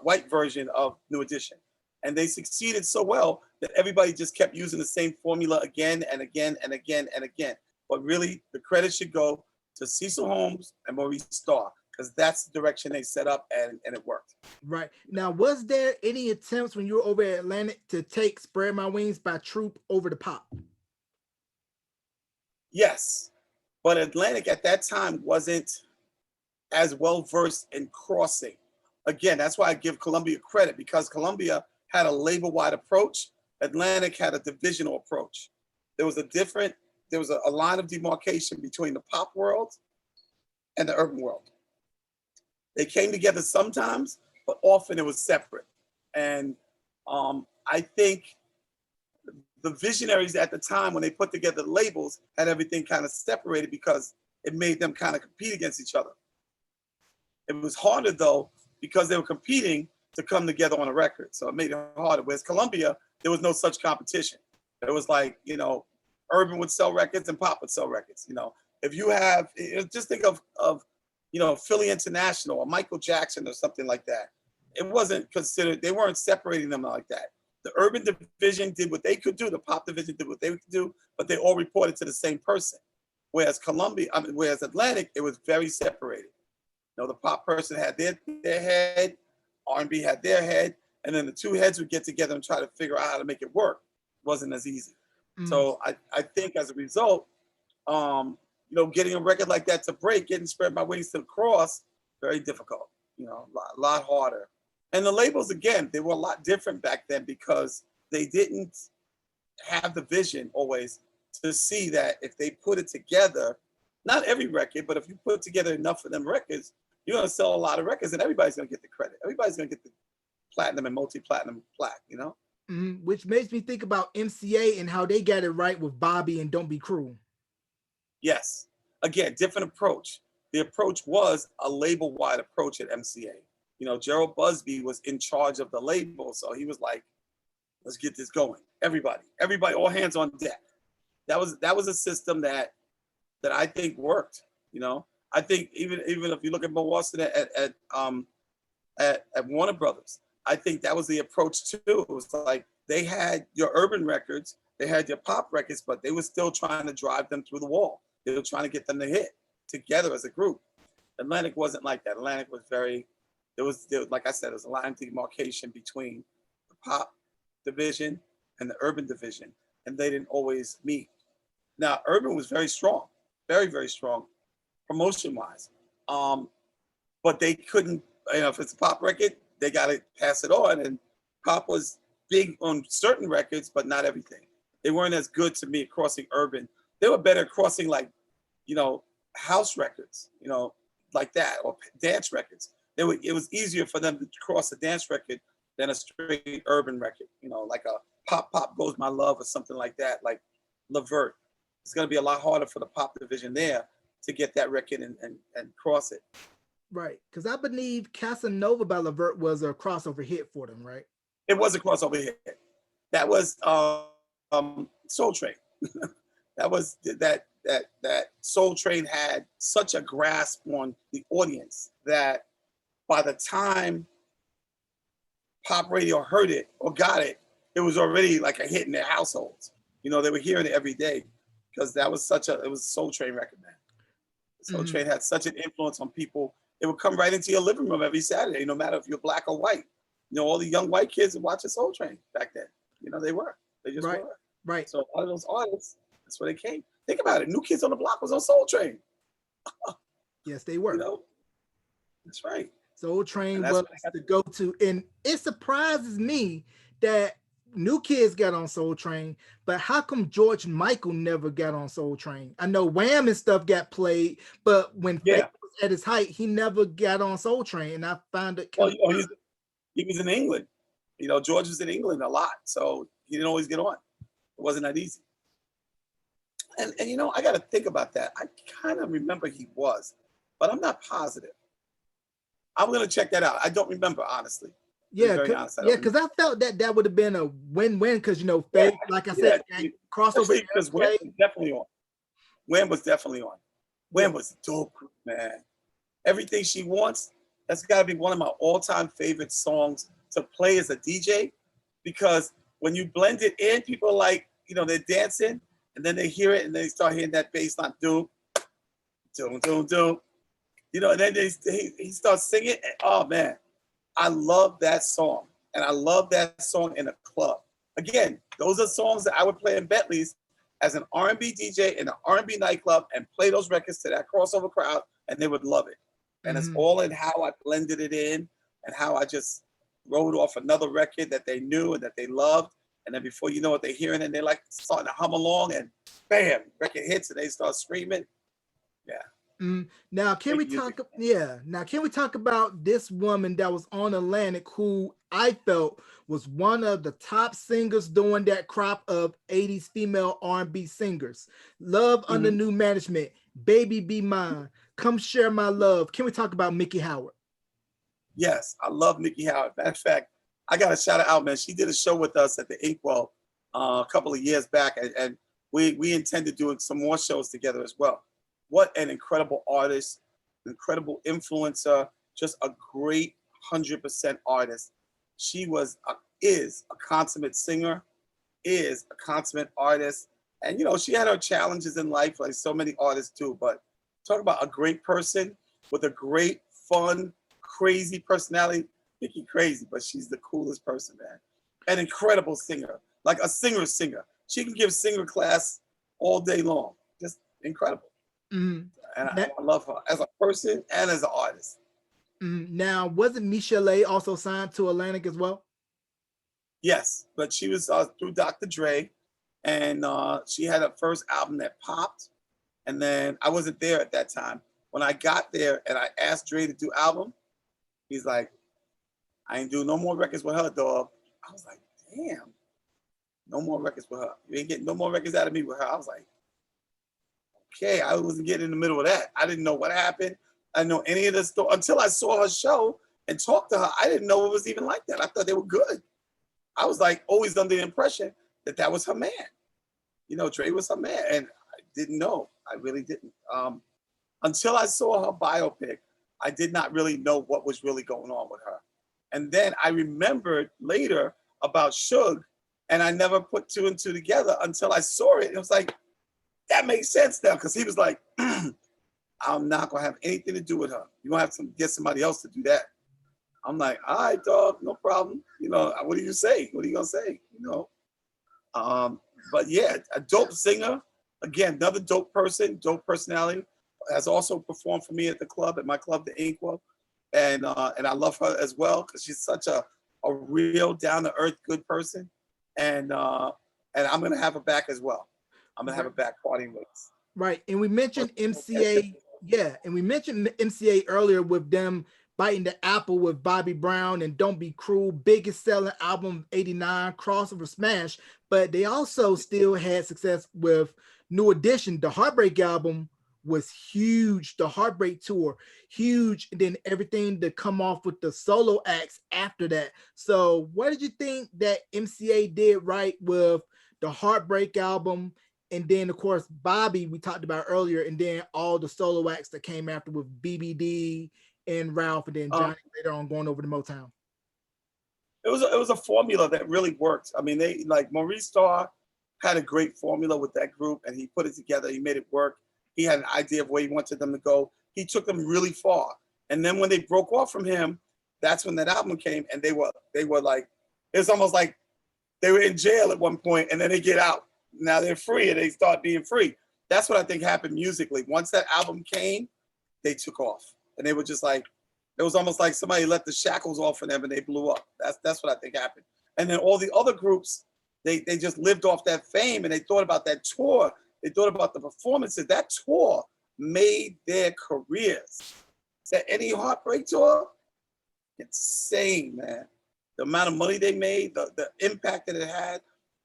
Speaker 1: white version of New Edition. And they succeeded so well that everybody just kept using the same formula again and again and again and again. But really, the credit should go to Cecil Holmes and Maurice Starr, because that's the direction they set up, and it worked.
Speaker 2: Right. Now, was there any attempts when you were over at Atlantic to take Spread My Wings by Troop over to Pop?
Speaker 1: Yes, but Atlantic at that time wasn't as well versed in crossing. Again, that's why I give Columbia credit, because Columbia had a label-wide approach. Atlantic had a divisional approach. There was a line of demarcation between the pop world and the urban world. They came together sometimes, but often it was separate. And I think the visionaries at the time, when they put together the labels, had everything kind of separated because it made them kind of compete against each other. It was harder, though, because they were competing to come together on a record. So it made it harder. Whereas Columbia, there was no such competition. It was like, Urban would sell records and Pop would sell records. If you have, just think of Philly International or Michael Jackson or something like that. It wasn't considered, they weren't separating them like that. The urban division did what they could do, the pop division did what they could do, but they all reported to the same person. Whereas Atlantic, it was very separated. The pop person had their head, R&B had their head, and then the two heads would get together and try to figure out how to make it work. It wasn't as easy. So I think as a result, getting a record like that to break, getting Spread My Wings to the cross, very difficult, a lot harder. And the labels, again, they were a lot different back then because they didn't have the vision always to see that if they put it together, not every record, but if you put together enough of them records, you're going to sell a lot of records and everybody's going to get the credit. Everybody's going to get the platinum and multi-platinum plaque,
Speaker 2: Which makes me think about MCA and how they got it right with Bobby and Don't Be Cruel.
Speaker 1: Yes. Again, different approach. The approach was a label-wide approach at MCA. Gerald Busby was in charge of the label, so he was like, let's get this going. Everybody, all hands on deck. That was a system that I think worked. I think even if you look at Mo Austin at Warner Brothers, I think that was the approach too. It was like they had your urban records, they had your pop records, but they were still trying to drive them through the wall. They were trying to get them to hit together as a group. Atlantic wasn't like that. Atlantic was there was like I said, there was a line of demarcation between the pop division and the urban division, and they didn't always meet. Now, urban was very strong, very, very strong, promotion-wise. But they couldn't, if it's a pop record, they got to pass it on. And pop was big on certain records, but not everything. They weren't as good to me at crossing urban. They were better at crossing house records, like that, or dance records. It was easier for them to cross a dance record than a straight urban record, like a Pop Goes My Love or something like that, like Levert. It's going to be a lot harder for the pop division there to get that record and cross it.
Speaker 2: Right, because I believe Casanova by Levert was a crossover hit for them, right?
Speaker 1: It was a crossover hit. That was Soul Train. That was that Soul Train had such a grasp on the audience that by the time pop radio heard it or got it, it was already like a hit in their households. They were hearing it every day because it was a Soul Train record, man. Soul Train had such an influence on people. It would come right into your living room every Saturday, no matter if you're black or white. All the young white kids were watching Soul Train back then. They were. They just were.
Speaker 2: Right.
Speaker 1: So a lot of those artists, that's where they came. Think about it. New Kids on the Block was on Soul Train.
Speaker 2: Yes, they were.
Speaker 1: That's right.
Speaker 2: Soul Train was the go-to. And it surprises me that New Kids got on Soul Train, but how come George Michael never got on Soul Train? I know Wham and stuff got played, but when Faith was at his height, he never got on Soul Train, and I found it.
Speaker 1: He was in England. George was in England a lot, so he didn't always get on. It wasn't that easy. And I got to think about that. I kind of remember he was. but I'm not positive. I'm gonna check that out. I don't remember, honestly.
Speaker 2: Yeah,
Speaker 1: Very honest,
Speaker 2: because I felt that would have been a win-win. Because
Speaker 1: yeah,
Speaker 2: Faith, like I said, crossover
Speaker 1: especially because Wham
Speaker 2: play.
Speaker 1: was definitely on. Wham was definitely on. Wham was dope, man. Everything She Wants. That's got to be one of my all-time favorite songs to play as a DJ, because when you blend it in, people are like, they're dancing, and then they hear it, and they start hearing that bass line, doom, doom, doom, doom. And then he starts singing, and oh man, I love that song, and I love that song in a club. Again, those are songs that I would play in Bentley's as an R&B DJ in an R&B nightclub and play those records to that crossover crowd, and they would love it. And it's all in how I blended it in and how I just wrote off another record that they knew and that they loved. And then before you know it, they're hearing it and they're like starting to hum along, and bam, record hits and they start screaming. Yeah.
Speaker 2: Now, can we talk? Yeah. Now, can we talk about this woman that was on Atlantic, who I felt was one of the top singers during that crop of '80s female R&B singers? Love Under New Management, Baby Be Mine, Come Share My Love. Can we talk about Miki Howard?
Speaker 1: Yes, I love Miki Howard. Matter of fact, I got to shout her out, man. She did a show with us at the Inkwell a couple of years back, and we intend to do some more shows together as well. What an incredible artist, incredible influencer, just a great 100% artist. She is a consummate singer, is a consummate artist. And, she had her challenges in life like so many artists do, but talk about a great person with a great, fun, crazy personality. Miki crazy, but she's the coolest person, man. An incredible singer, like a singer. She can give singer class all day long. Just incredible. And I love her as a person and as an artist.
Speaker 2: Now, wasn't Michelle also signed to Atlantic as well?
Speaker 1: Yes, but she was through Dr. Dre, and she had her first album that popped. And then I wasn't there at that time. When I got there and I asked Dre to do album, he's like, I ain't doing no more records with her, dog. I was like, damn, no more records with her. You ain't getting no more records out of me with her. I was like, okay, I wasn't getting in the middle of that. I didn't know what happened. I didn't know any of this stuff until I saw her show and talked to her. I didn't know it was even like that. I thought they were good. I was like always under the impression that was her man. Dre was her man, and I didn't know. I really didn't. Until I saw her biopic, I did not really know what was really going on with her. And then I remembered later about Suge, and I never put two and two together until I saw it. It was like, that makes sense now, because he was like, I'm not going to have anything to do with her. You're going to have to get somebody else to do that. I'm like, all right, dog, no problem. What do you say? What are you going to say? But yeah, a dope singer. Again, another dope person, dope personality. Has also performed for me at the club, at my club, the Inkwell. And I love her as well, because she's such a real down-to-earth good person. And I'm going to have her back as well. I'm going to have her back partying with us.
Speaker 2: Right. And we mentioned MCA. Yeah. And we mentioned MCA earlier with them biting the apple with Bobby Brown and Don't Be Cruel, biggest selling album of '89, crossover smash. But they also still had success with New Edition. The Heartbreak album was huge. The Heartbreak tour, huge. And then everything to come off with the solo acts after that. So what did you think that MCA did right with the Heartbreak album? And then, of course, Bobby, we talked about earlier, and then all the solo acts that came after with BBD and Ralph, and then Johnny later on going over to Motown.
Speaker 1: It was a formula that really worked. I mean, they like Maurice Starr had a great formula with that group, and he put it together. He made it work. He had an idea of where he wanted them to go. He took them really far. And then when they broke off from him, that's when that album came, and they were like, it was almost like they were in jail at one point, and then they get out. Now they're free, and they start being free. That's what I think happened musically. Once that album came, they took off, and they were just like, it was almost like somebody let the shackles off of them, and they blew up. That's what I think happened. And then all the other groups, they just lived off that fame, and they thought about that tour. They thought about the performances. That tour made their careers. That Any Heartbreak tour, insane, man. The amount of money they made, the impact that it had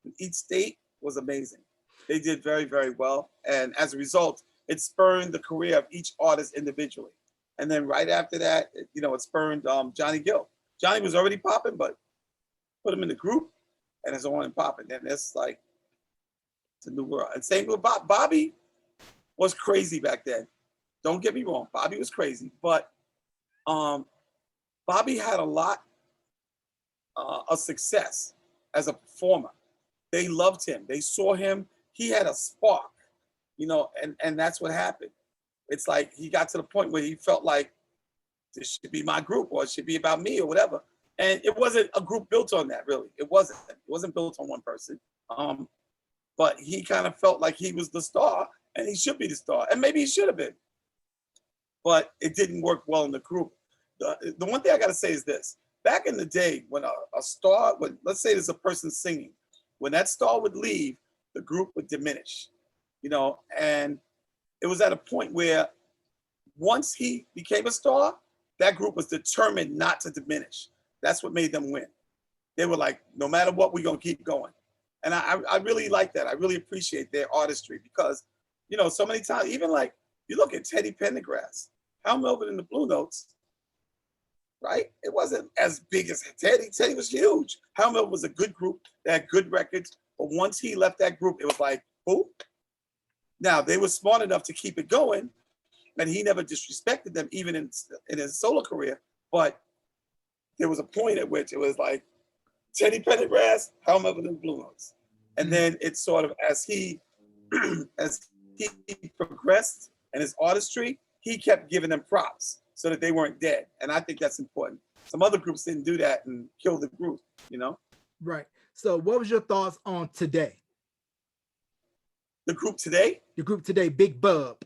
Speaker 1: in each state was amazing. They did very, very well. And as a result, it spurred the career of each artist individually. And then right after that, it spurned Johnny Gill. Johnny was already popping, but put him in the group and it's on and popping. Then it's like, it's a new world. And same with Bobby was crazy back then. Don't get me wrong. Bobby was crazy, but Bobby had a lot of success as a performer. They loved him. They saw him. He had a spark, and that's what happened. It's like he got to the point where he felt like this should be my group or it should be about me or whatever. And it wasn't a group built on that, really. It wasn't. It wasn't built on one person. But he kind of felt like he was the star and he should be the star. And maybe he should have been. But it didn't work well in the group. The one thing I got to say is this. Back in the day, when a star would, let's say there's a person singing, when that star would leave, the group would diminish, and it was at a point where once he became a star, that group was determined not to diminish. That's what made them win. They were like, no matter what, we're going to keep going. And I really like that. I really appreciate their artistry because, so many times, even like you look at Teddy Pendergrass, Hal Melvin and the Blue Notes, right? It wasn't as big as Teddy. Teddy was huge. Hal Melvin was a good group. They had good records. But once he left that group, it was like, who? Now, they were smart enough to keep it going, and he never disrespected them, even in his solo career. But there was a point at which it was like Teddy Pendergrass, Hal Melvin and the Blue Notes. And then it's sort of as he progressed in his artistry, he kept giving them props so that they weren't dead. And I think that's important. Some other groups didn't do that and kill the group,
Speaker 2: Right. So what was your thoughts on Today?
Speaker 1: The group Today?
Speaker 2: The group Today, Big Bub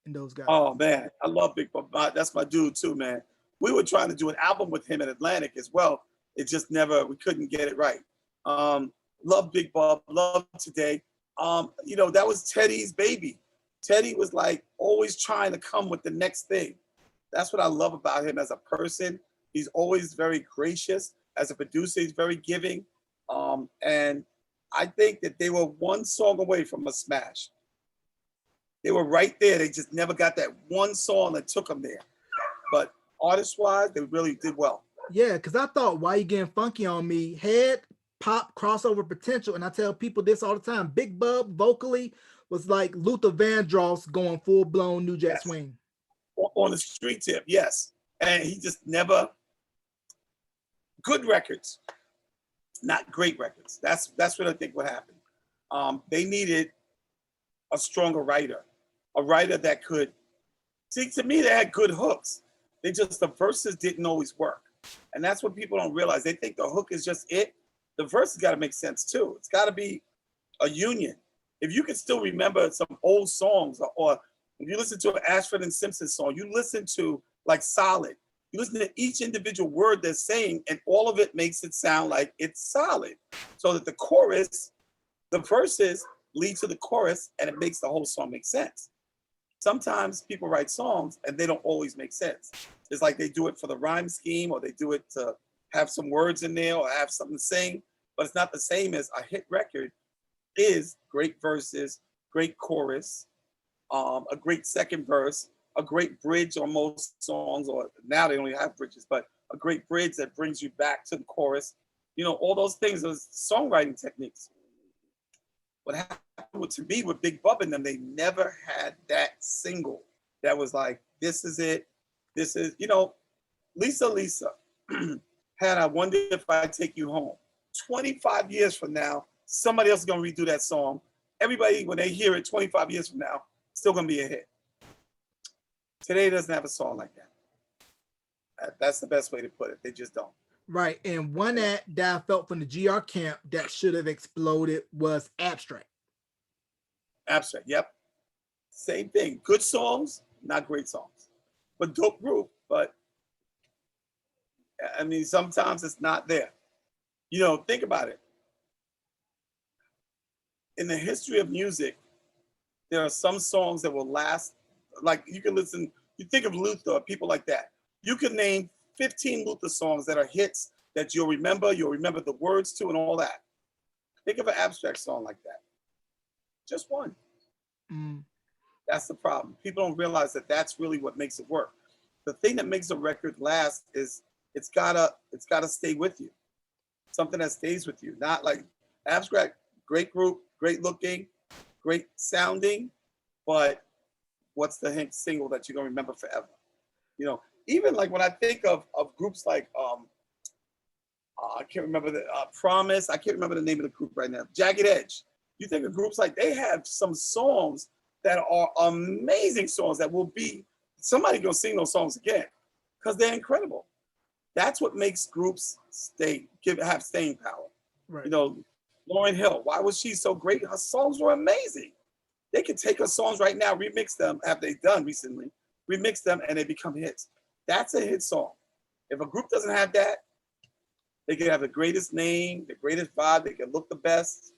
Speaker 2: and those guys.
Speaker 1: Oh, man. I love Big Bub. That's my dude, too, man. We were trying to do an album with him in Atlantic as well. It just we couldn't get it right. Love Big Bub. Love Today. That was Teddy's baby. Teddy was like always trying to come with the next thing. That's what I love about him as a person. He's always very gracious. As a producer, he's very giving. And I think that they were one song away from a smash. They were right there. They just never got that one song that took them there. But artist-wise, they really did well.
Speaker 2: Yeah, because I thought Why You Getting Funky on Me had pop crossover potential. And I tell people this all the time. Big Bub vocally was like Luther Vandross going full-blown New Jack Swing.
Speaker 1: On the street tip, yes. And he just never... Good records, not great records. That's what I think would happen. They needed a stronger writer, a writer that could... See, to me, they had good hooks. The verses didn't always work. And that's what people don't realize. They think the hook is just it. The verse has got to make sense too. It's got to be a union. If you can still remember some old songs, or if you listen to an Ashford and Simpson song, you listen to like Solid. You listen to each individual word they're saying, and all of it makes it sound like it's solid. So that the chorus, the verses lead to the chorus, and it makes the whole song make sense. Sometimes people write songs and they don't always make sense. It's like they do it for the rhyme scheme, or they do it to have some words in there or have something to sing, but it's not the same as a hit record is great verses, great chorus, a great second verse, a great bridge on most songs, or now they only have bridges, but a great bridge that brings you back to the chorus. All those things are songwriting techniques. What happened to me with Big Bub and them, they never had that single that was like, this is it. This is, Lisa had I Wonder If I Take You Home. 25 years from now, somebody else is going to redo that song. Everybody, when they hear it 25 years from now, still going to be a hit. Today doesn't have a song like that. That's the best way to put it. They just don't.
Speaker 2: Right. And one that I felt from the GR camp that should have exploded was Abstract.
Speaker 1: Abstract, yep. Same thing. Good songs, not great songs. But dope group, but I mean, sometimes it's not there. Think about it. In the history of music, there are some songs that will last. Like you can listen, you think of Luther, people like that. You can name 15 Luther songs that are hits that you'll remember the words to and all that. Think of an Abstract song like that. Just one. That's the problem. People don't realize that that's really what makes it work. the thing that makes a record last is it's gotta stay with you. Something that stays with you. Not like Abstract, great group, great looking, great sounding, but what's the hit single that you're gonna remember forever? You know, even like when I think of groups like I can't remember the Promise. I can't remember the name of the group right now. Jagged Edge. You think of groups like they have some songs that are amazing songs that will be somebody gonna sing those songs again because they're incredible. That's what makes groups have staying power.
Speaker 2: Right.
Speaker 1: You know, Lauryn Hill. Why was she so great? Her songs were amazing. They can take her songs right now, remix them, have they done recently, remix them, and they become hits. That's a hit song. If a group doesn't have that, they can have the greatest name, the greatest vibe, they can look the best.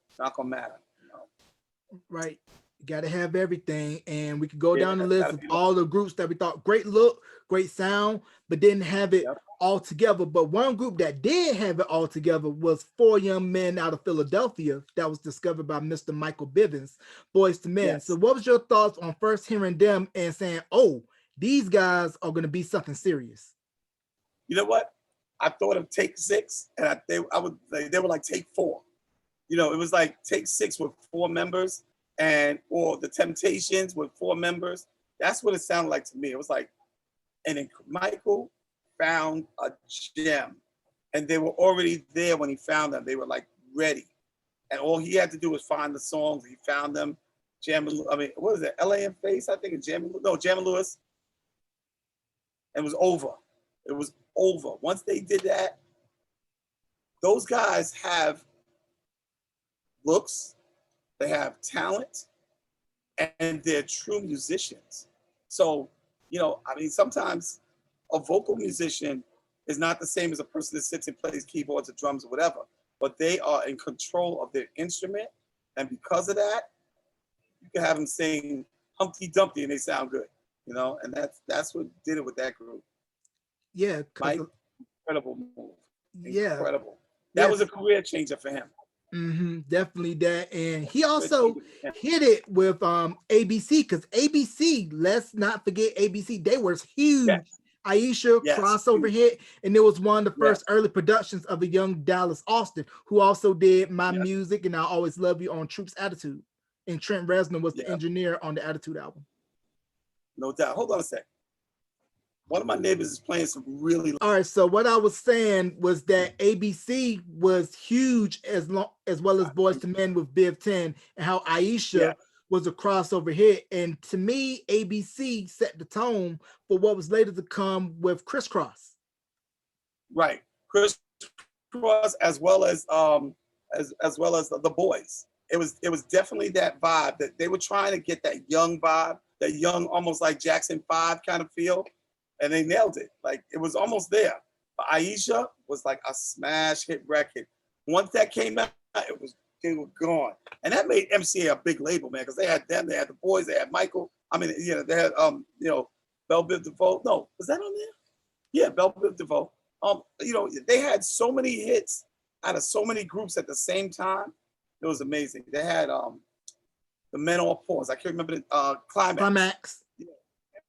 Speaker 1: It's not gonna matter. You know?
Speaker 2: Right. You got to have everything. And we could go down the
Speaker 1: That's
Speaker 2: list
Speaker 1: gotta
Speaker 2: of
Speaker 1: be
Speaker 2: all the groups that we thought great look, great sound, but didn't have it
Speaker 1: Yep.
Speaker 2: all together. But one group that did have it all together was four young men out of Philadelphia that was discovered by Mr. Michael Bivins, Boys to Men.
Speaker 1: Yes.
Speaker 2: So what was your thoughts on first hearing them and saying, oh, these guys are going to be something serious?
Speaker 1: You know what? I thought of Take Six, and they were like Take Four. You know, it was like Take Six with four members, or the Temptations with four members. That's what it sounded like to me. It was like, Michael found a gem, and they were already there when he found them. They were like ready, and all he had to do was find the songs. He found them. What is it? L.A. and Face, I think, Jam and Lewis. It was over. It was over. Once they did that, those guys have looks, they have talent, and they're true musicians. So, sometimes a vocal musician is not the same as a person that sits and plays keyboards or drums or whatever, but they are in control of their instrument. And because of that, you can have them sing Humpty Dumpty and they sound good, and that's what did it with that group.
Speaker 2: Yeah.
Speaker 1: Mike, incredible move.
Speaker 2: Yeah.
Speaker 1: Incredible. That was a career changer for him.
Speaker 2: Mm-hmm, definitely that. And he also hit it with ABC, because ABC, let's not forget ABC, they were huge. Yes. Aisha crossover hit, and it was one of the first early productions of a young Dallas Austin, who also did My Music and I'll Always Love You on Troop's Attitude. And Trent Reznor was the engineer on the Attitude album.
Speaker 1: No doubt. Hold on a sec. One of my neighbors is playing some really.
Speaker 2: All right. So what I was saying was that ABC was huge as well as Boys to Men with Biv 10, and how Aisha was a crossover hit. And to me, ABC set the tone for what was later to come with Crisscross.
Speaker 1: Right, Crisscross, as well as the Boys. It was definitely that vibe that they were trying to get, that young vibe, that young, almost like Jackson 5 kind of feel. And they nailed it. Like, it was almost there. But Aisha was like a smash hit record. Once that came out, they were gone. And that made MCA a big label, man, because they had them, they had the Boys, they had Michael. They had Belle Biv DeVoe. No, was that on there? Yeah, Belle Biv DeVoe. They had so many hits out of so many groups at the same time. It was amazing. They had the Men on Pause. I can't remember the Climax.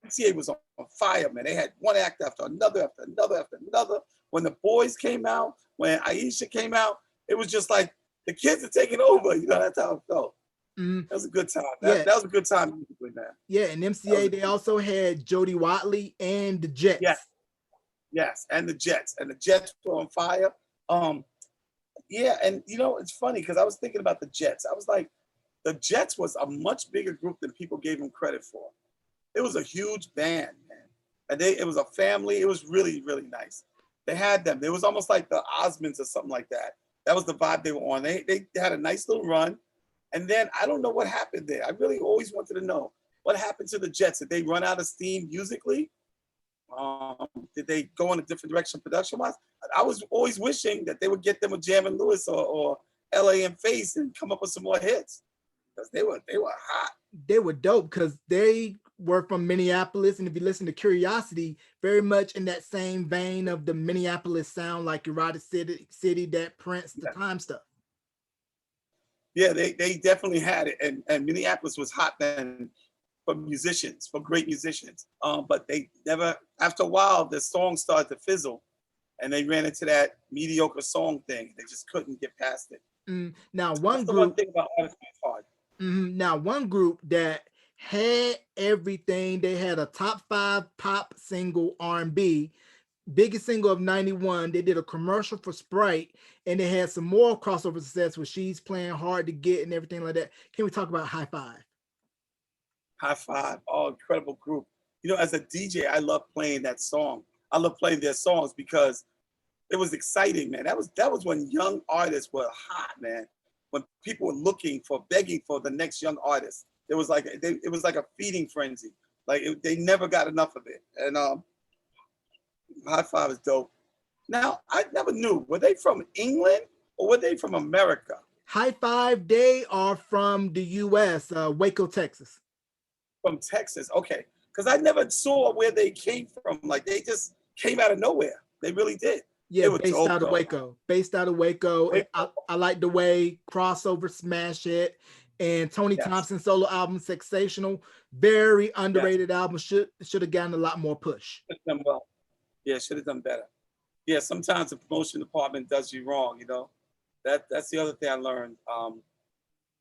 Speaker 1: MTA was on fire, man. They had one act after another, after another, after another. When the Boys came out, when Aisha came out, it was just like the kids are taking over. That's how it felt. Mm. That was a good time. That was a good time musically, man.
Speaker 2: Yeah, and MCA, they also had Jody Watley and the Jets.
Speaker 1: Yes, and the Jets. And the Jets were on fire. And it's funny because I was thinking about the Jets. I was like, the Jets was a much bigger group than people gave them credit for. It was a huge band, man. And it was a family. It was really, really nice. They had them. It was almost like the Osmonds or something like that. That was the vibe they were on. They had a nice little run. And then I don't know what happened there. I really always wanted to know what happened to the Jets. Did they run out of steam musically? Did they go in a different direction production-wise? I was always wishing that they would get them with Jam and Lewis or L.A. and Face and come up with some more hits. Because they were hot.
Speaker 2: They were dope because they were from Minneapolis, and if you listen to Curiosity, very much in that same vein of the Minneapolis sound, like Erotic City, that Prince, the Time stuff.
Speaker 1: Yeah, they definitely had it, and Minneapolis was hot then. for musicians, for great musicians. But they never, after a while, the song started to fizzle and they ran into that mediocre song thing. They just couldn't get past it.
Speaker 2: Now,
Speaker 1: That's the one thing about artists that's hard.
Speaker 2: Now, one group that had everything, they had a top 5 pop single R&B, biggest single of 91. They did a commercial for Sprite, and they had some more crossover success with She's Playing Hard to Get and everything like that. Can we talk about High Five?
Speaker 1: High Five, oh, incredible group. You know, as a DJ, I love playing that song. I love playing their songs because it was exciting, man. That was when young artists were hot, man. When people were begging for the next young artist. It was like a feeding frenzy. Like they never got enough of it. And High Five is dope. Now, I never knew, were they from England or were they from America?
Speaker 2: High Five, they are from the U.S., Waco, Texas.
Speaker 1: From Texas, okay. Because I never saw where they came from. Like they just came out of nowhere. They really did.
Speaker 2: Yeah, based out of Waco. Based out of Waco. I like the way crossover smash it. And Tony Thompson's solo album, Sensational, very underrated album. Should have gotten a lot more push.
Speaker 1: Done well. Yeah, should have done better. Yeah, sometimes the promotion department does you wrong, you know. That's the other thing I learned.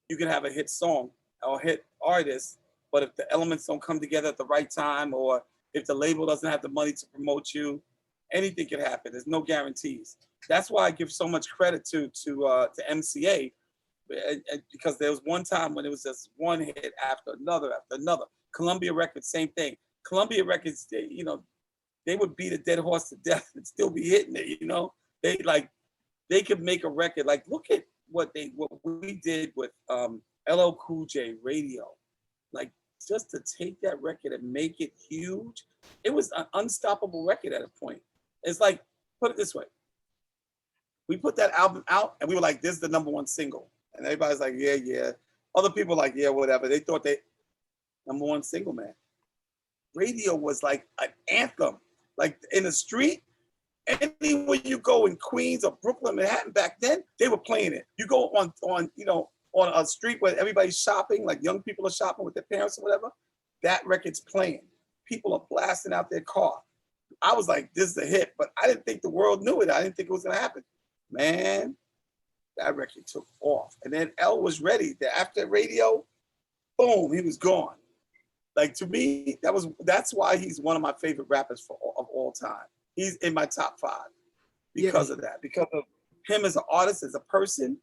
Speaker 1: You can have a hit song or hit artist, but if the elements don't come together at the right time, or if the label doesn't have the money to promote you, anything can happen. There's no guarantees. That's why I give so much credit to MCA, because there was one time when it was just one hit after another. Columbia Records, same thing. Columbia Records, they would beat a dead horse to death and still be hitting it. You know, they could make a record. Like, look at what we did with LL Cool J Radio. Like, just to take that record and make it huge, it was an unstoppable record at a point. It's like, put it this way. We put that album out and we were like, this is the #1 single. And everybody's like, yeah. Other people like, yeah, whatever. They thought they #1 single, man. Radio was like an anthem. Like in the street, anywhere you go in Queens or Brooklyn, Manhattan back then, they were playing it. You go on a street where everybody's shopping, like young people are shopping with their parents or whatever, that record's playing. People are blasting out their car. I was like, this is a hit, but I didn't think the world knew it. I didn't think it was gonna happen. Man, that record took off. And then L was ready. After radio, boom, he was gone. Like, to me, that's why he's one of my favorite rappers of all time. He's in my top 5 because of that, because of him as an artist, as a person.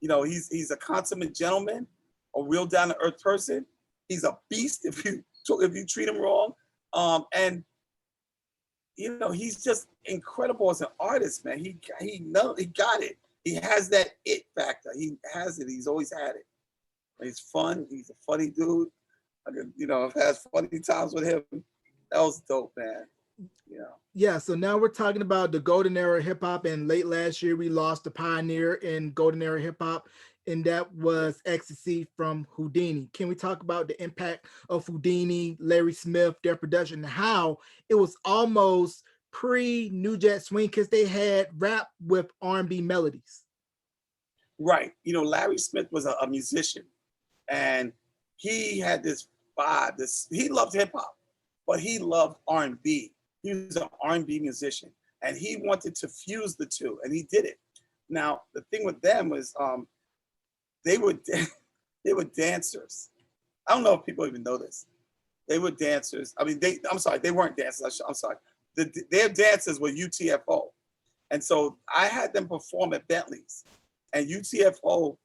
Speaker 1: You know, he's a consummate gentleman, a real down to earth person. He's a beast if you treat him wrong. And you know, he's just incredible as an artist, man. He got it. He has that it factor. He has it. He's always had it. He's fun. He's a funny dude. I've had funny times with him. That was dope, man. You know.
Speaker 2: Yeah, so now we're talking about the golden era of hip hop, and late last year we lost the pioneer in golden era hip hop, and that was Ecstasy from Houdini. Can we talk about the impact of Houdini, Larry Smith, their production, and how it was almost pre-New Jack Swing because they had rap with R&B melodies?
Speaker 1: Right. You know, Larry Smith was a musician, and he had this vibe. He loved hip hop, but he loved R&B. He was an R&B musician, and he wanted to fuse the two, and he did it. Now, the thing with them was they were dancers. I don't know if people even know this. They were dancers. I mean, they weren't dancers. I'm sorry. Their dancers were UTFO. And so I had them perform at Bentley's, and UTFO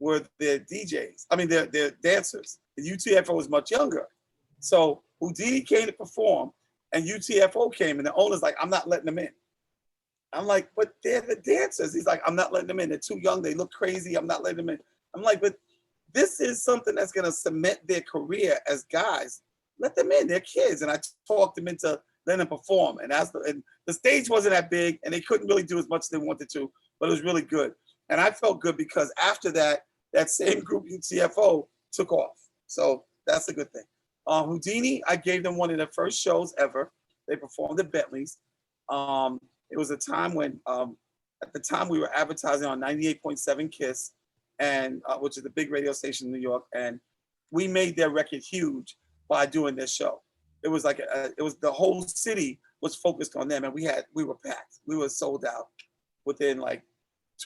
Speaker 1: were their DJs. I mean, they're dancers. The UTFO was much younger. So Houdini came to perform, and UTFO came, and the owner's like, I'm not letting them in. I'm like, but they're the dancers. He's like, I'm not letting them in. They're too young. They look crazy. I'm not letting them in. I'm like, but this is something that's going to cement their career as guys. Let them in. They're kids. And I talked them into letting them perform. And the stage wasn't that big, and they couldn't really do as much as they wanted to, but it was really good. And I felt good because after that same group, UTFO, took off. So that's a good thing. Houdini, I gave them one of their first shows ever. They performed at Bentley's. It was a time when, at the time, we were advertising on 98.7 KISS, and which is the big radio station in New York, and we made their record huge. by doing this show. It was like it was the whole city was focused on them, and we were packed. We were sold out within like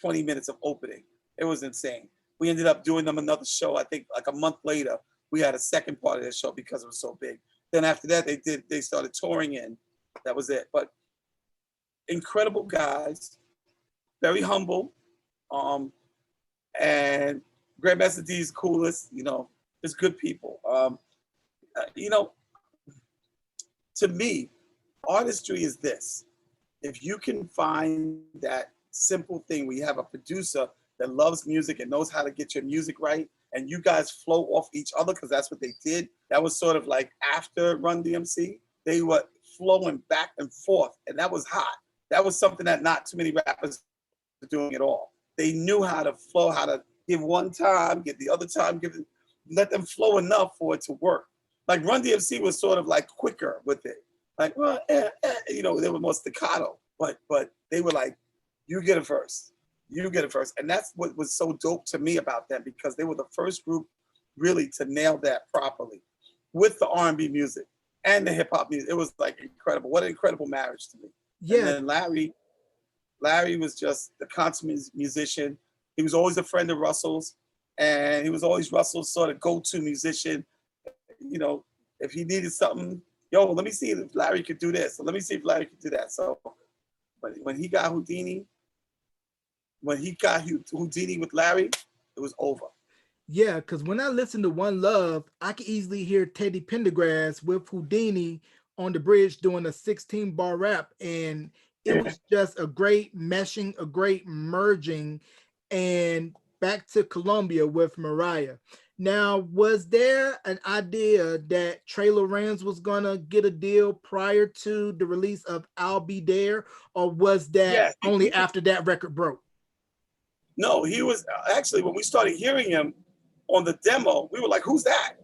Speaker 1: 20 minutes of opening. It was insane. We ended up doing them another show. I think like a month later, we had a second part of the show because it was so big. Then after that, they started touring in. That was it. But incredible guys, very humble, and Grandmaster D's coolest. You know, just good people. You know, to me, artistry is this. If you can find that simple thing where you have a producer that loves music and knows how to get your music right, and you guys flow off each other, because that's what they did. That was sort of like after Run DMC, they were flowing back and forth, and that was hot. That was something that not too many rappers were doing at all. They knew how to flow, how to give one time, give the other time, let them flow enough for it to work. Like Run DMC was sort of like quicker with it. Like, well, you know, they were more staccato, but they were like, you get it first. You get it first. And that's what was so dope to me about them, because they were the first group really to nail that properly with the R&B music and the hip hop music. It was like incredible. What an incredible marriage to me. Yeah. And then Larry was just the consummate musician. He was always a friend of Russell's, and he was always Russell's sort of go-to musician. You know, if he needed something, yo, let me see if Larry could do this. So let me see if Larry could do that. So when he got Houdini, with Larry, it was over.
Speaker 2: Yeah, because when I listen to One Love, I can easily hear Teddy Pendergrass with Houdini on the bridge doing a 16-bar rap. And it was just a great meshing, a great merging. And back to Colombia with Mariah. Now, was there an idea that Trey Lorenz was going to get a deal prior to the release of I'll Be There, or was that only after that record broke?
Speaker 1: No, he was actually, when we started hearing him on the demo, we were like, who's that?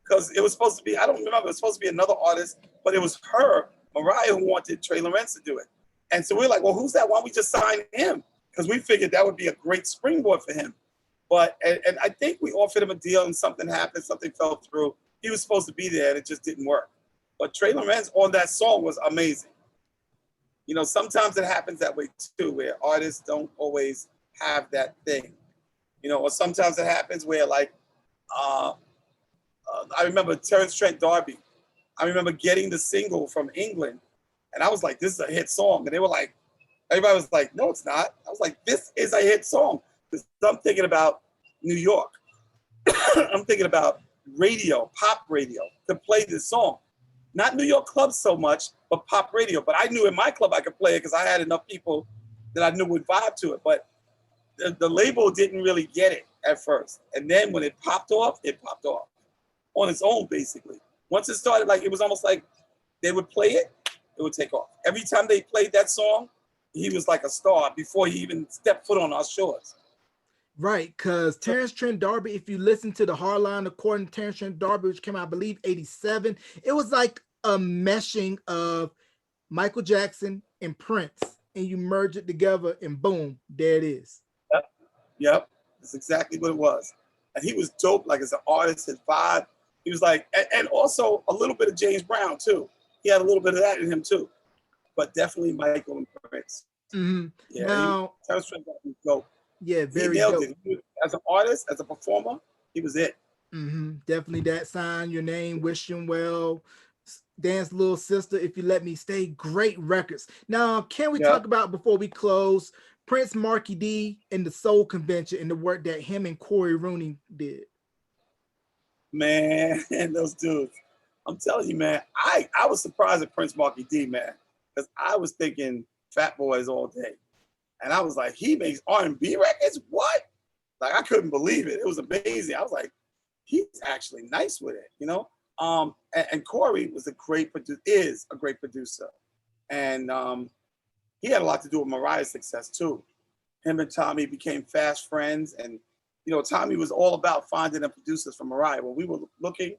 Speaker 1: Because it was supposed to be, I don't remember, it was supposed to be another artist, but it was her, Mariah, who wanted Trey Lorenz to do it. And so we were like, well, who's that? Why don't we just sign him? Because we figured that would be a great springboard for him. But, and I think we offered him a deal and something happened, something fell through. He was supposed to be there and it just didn't work. But Trey Lorenz on that song was amazing. You know, sometimes it happens that way too, where artists don't always have that thing. You know, or sometimes it happens where like, I remember Terrence Trent D'Arby. I remember getting the single from England and I was like, this is a hit song. And they were like, everybody was like, no, it's not. I was like, this is a hit song. I'm thinking about New York. I'm thinking about radio, pop radio, to play this song. Not New York clubs so much, but pop radio. But I knew in my club I could play it because I had enough people that I knew would vibe to it. But the label didn't really get it at first. And then when it popped off on its own, basically. Once it started, like, it was almost like they would play it, it would take off. Every time they played that song, he was like a star before he even stepped foot on our shores.
Speaker 2: Right, because Terrence Trent D'Arby, if you listen to the Hardline according to Terrence Trent D'Arby, which came out, I believe, 87, it was like a meshing of Michael Jackson and Prince, and you merge it together and boom, there it is.
Speaker 1: Yep. That's exactly what it was. And he was dope, like as an artist, his vibe. He was like, and also a little bit of James Brown too. He had a little bit of that in him too. But definitely Michael and Prince.
Speaker 2: Mm-hmm.
Speaker 1: Yeah,
Speaker 2: now,
Speaker 1: Terrence Trent was dope.
Speaker 2: Yeah, very
Speaker 1: he nailed
Speaker 2: dope.
Speaker 1: it. As an artist, as a performer, he was it.
Speaker 2: Mm-hmm. Definitely that Sign Your Name, Wish You Well, Dance Little Sister, If You Let Me Stay, great records. Now, can we talk about, before we close, Prince Marky D and the Soul Convention and the work that him and Corey Rooney did?
Speaker 1: Man, those dudes. I'm telling you, man, I was surprised at Prince Marky D, man, because I was thinking Fat Boys all day. And I was like, he makes R&B records? What? Like, I couldn't believe it. It was amazing. I was like, he's actually nice with it, you know? And Corey was is a great producer. And he had a lot to do with Mariah's success too. Him and Tommy became fast friends. And, you know, Tommy was all about finding the producers for Mariah. When we were looking,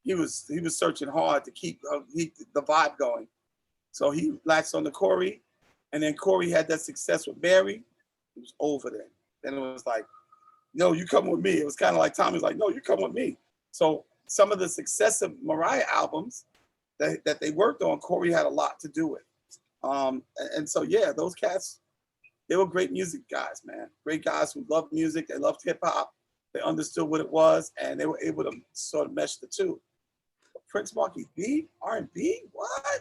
Speaker 1: he was searching hard to keep the vibe going. So he latched on to Corey. And then Corey had that success with Mary. It was over then. Then it was like, no, you come with me. It was kind of like Tommy was like, no, you come with me. So some of the successive Mariah albums that they worked on, Corey had a lot to do with. And so, yeah, those cats, they were great music guys, man. Great guys who loved music. They loved hip hop. They understood what it was, and they were able to sort of mesh the two. But Prince Markie B, R&B, what?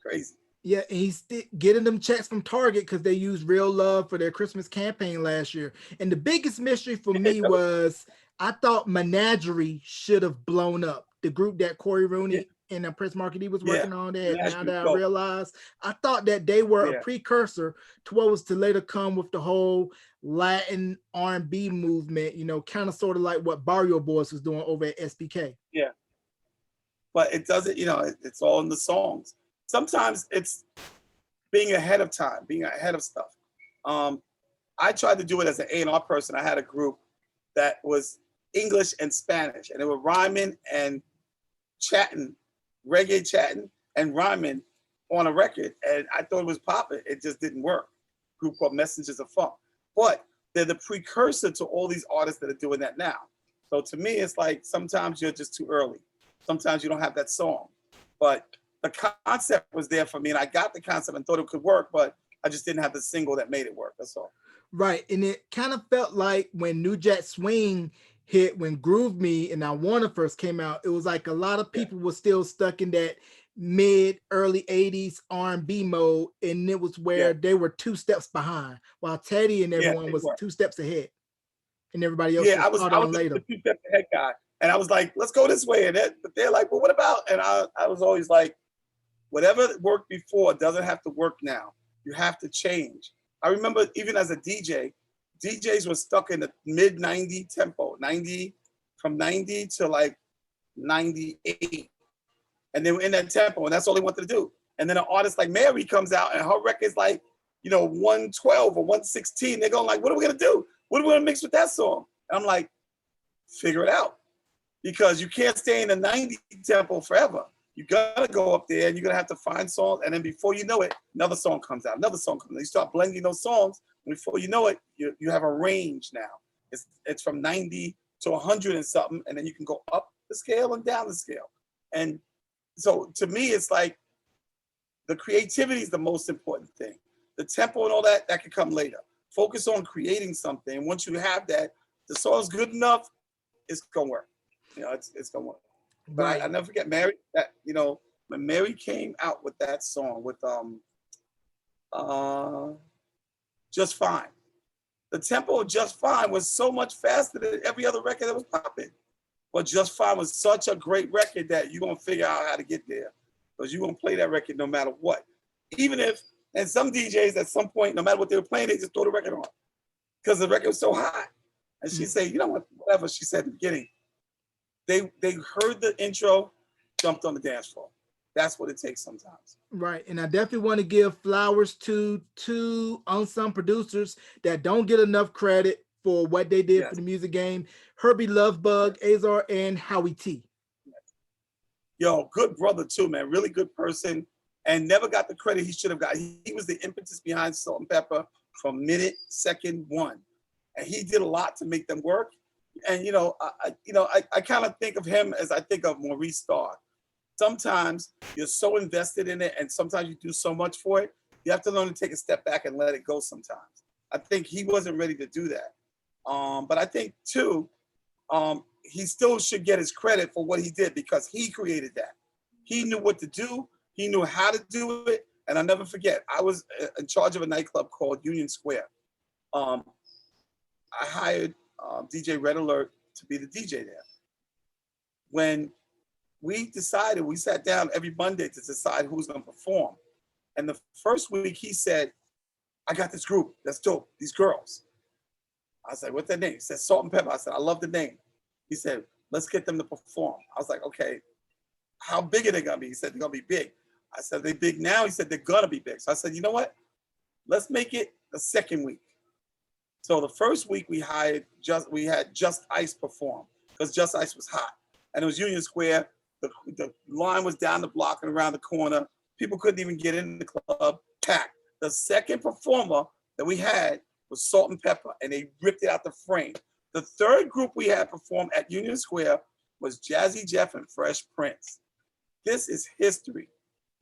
Speaker 1: Crazy.
Speaker 2: Yeah, and he's getting them checks from Target because they used Real Love for their Christmas campaign last year. And the biggest mystery for me was I thought Menagerie should have blown up. The group that Corey Rooney and Prince Markie was working on that. Now that I realized, I thought that they were a precursor to what was to later come with the whole Latin R&B movement, you know, kind of sort of like what Barrio Boys was doing over at SBK.
Speaker 1: Yeah. But it doesn't, you know, it's all in the songs. Sometimes it's being ahead of time, being ahead of stuff. I tried to do it as an A&R person. I had a group that was English and Spanish, and they were rhyming and chatting, reggae chatting and rhyming on a record. And I thought it was popping. It just didn't work. A group called Messengers of Funk. But they're the precursor to all these artists that are doing that now. So to me, it's like sometimes you're just too early. Sometimes you don't have that song. But the concept was there for me, and I got the concept and thought it could work, but I just didn't have the single that made it work. That's all.
Speaker 2: Right, and it kind of felt like when New Jack Swing hit, when Groove Me and I Wanna first came out, it was like a lot of people were still stuck in that early 80s R&B mode, and it was where they were 2 steps behind, while Teddy and everyone was 2 steps ahead, and everybody else
Speaker 1: I was
Speaker 2: later.
Speaker 1: The 2 step ahead guy, and I was like, let's go this way, but they're like, well, what about? And I was always like, whatever worked before doesn't have to work now. You have to change. I remember even as a DJ, DJs were stuck in the mid 90 tempo, from 90 to like 98. And they were in that tempo, and that's all they wanted to do. And then an artist like Mary comes out, and her record's like, 112 or 116. They're going like, what are we gonna do? What are we gonna mix with that song? And I'm like, figure it out. Because you can't stay in the 90 tempo forever. You gotta go up there, and you're gonna have to find songs, and then before you know it, another song comes out, another song comes out. You start blending those songs, and before you know it, you have a range now. It's from 90 to 100 and something, and then you can go up the scale and down the scale. And so to me, it's like the creativity is the most important thing. The tempo and all that can come later. Focus on creating something. And once you have that, the song's good enough, it's gonna work. It's gonna work. But
Speaker 2: Right.
Speaker 1: I never forget Mary. That when Mary came out with that song with Just Fine, the tempo of Just Fine was so much faster than every other record that was popping. But Just Fine was such a great record that you're gonna figure out how to get there, because you're gonna play that record no matter what. Even if, and some DJs at some point, no matter what they were playing, they just throw the record on because the record was so hot. And she said, whatever she said at the beginning. They heard the intro, jumped on the dance floor. That's what it takes sometimes.
Speaker 2: Right. And I definitely want to give flowers to 2 unsung producers that don't get enough credit for what they did for the music game. Herbie Lovebug, Azar, and Howie T.
Speaker 1: Yo, good brother too, man. Really good person, and never got the credit he should have got. He was the impetus behind Salt and Pepper from second one. And he did a lot to make them work. And I kind of think of him as I think of Maurice Starr. Sometimes you're so invested in it, and sometimes you do so much for it. You have to learn to take a step back and let it go sometimes. I think he wasn't ready to do that. But I think too, he still should get his credit for what he did, because he created that. He knew what to do. He knew how to do it. And I'll never forget, I was in charge of a nightclub called Union Square. I hired DJ Red Alert to be the DJ there. When we sat down every Monday to decide who's going to perform. And the first week he said, I got this group, that's dope, these girls. I was like, what's their name? He said, Salt and Pepper. I said, I love the name. He said, let's get them to perform. I was like, okay, how big are they gonna be? He said, they're gonna be big. I said, they big now? He said, they're gonna be big. So I said, you know what? Let's make it the second week. So the first week we had Just Ice perform, because Just Ice was hot. And it was Union Square. The line was down the block and around the corner. People couldn't even get in the club, packed. The second performer that we had was Salt and Pepper, and they ripped it out the frame. The third group we had perform at Union Square was Jazzy Jeff and Fresh Prince. This is history.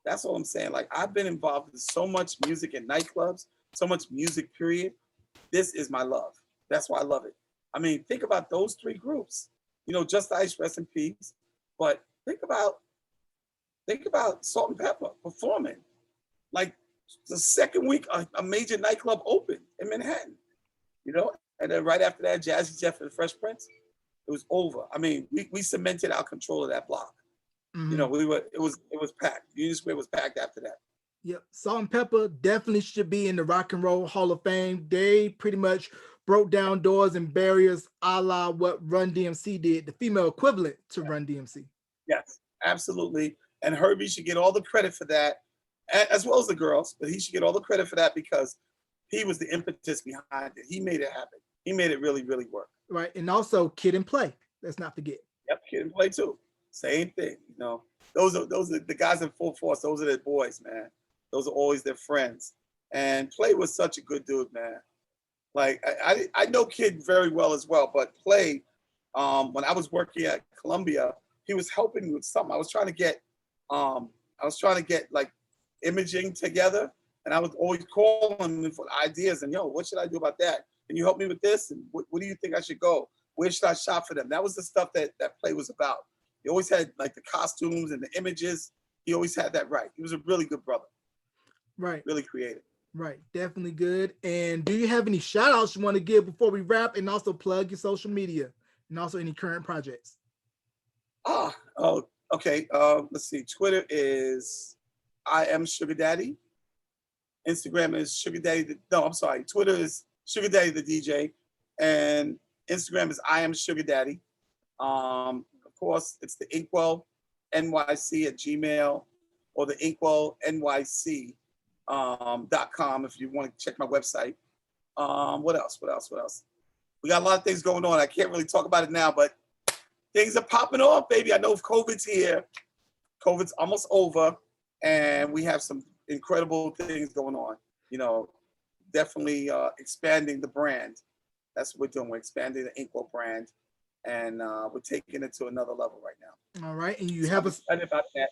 Speaker 1: That's all I'm saying. Like, I've been involved in so much music in nightclubs, so much music, period. This is my love. That's why I love it. I mean, think about those three groups. You know, Just Ice, rest in peace. But think about Salt and Pepper performing. Like, the second week, a major nightclub opened in Manhattan. You know, and then right after that, Jazzy Jeff and Fresh Prince, it was over. I mean, we cemented our control of that block.
Speaker 2: Mm-hmm.
Speaker 1: You know, it was packed. Union Square was packed after that.
Speaker 2: Yep. Salt and Pepper definitely should be in the Rock and Roll Hall of Fame. They pretty much broke down doors and barriers a la what Run DMC did, the female equivalent to Run DMC.
Speaker 1: Yes, absolutely. And Herbie should get all the credit for that, as well as the girls, but he should get all the credit for that because he was the impetus behind it. He made it happen. He made it really, really work.
Speaker 2: Right. And also Kid and Play. Let's not forget.
Speaker 1: Yep, Kid and Play too. Same thing. You know, those are the guys in full force. Those are their boys, man. Those are always their friends. And Play was such a good dude, man. Like, I know Kid very well as well, but Play, when I was working at Columbia, he was helping me with something. I was trying to get like imaging together, and I was always calling him for ideas. And yo, what should I do about that? Can you help me with this? And what do you think I should go? Where should I shop for them? That was the stuff that Play was about. He always had like the costumes and the images. He always had that right. He was a really good brother.
Speaker 2: Right.
Speaker 1: Really creative.
Speaker 2: Right. Definitely good. And do you have any shout outs you want to give before we wrap, and also plug your social media and also any current projects?
Speaker 1: Oh, okay. Let's see. Twitter is I am Sugar Daddy. Instagram is Sugar Daddy. Twitter is Sugar Daddy the DJ, and Instagram is I am Sugar Daddy. Of course, it's the Inkwell NYC at Gmail or the Inkwell NYC .com if you want to check my website. What else? We got a lot of things going on. I can't really talk about it now, but things are popping off, baby. I know COVID's here. COVID's almost over, and we have some incredible things going on. You know, definitely expanding the brand. That's what we're doing. We're expanding the Inkwell brand, and we're taking it to another level right now.
Speaker 2: All right, and
Speaker 1: I'm excited about that.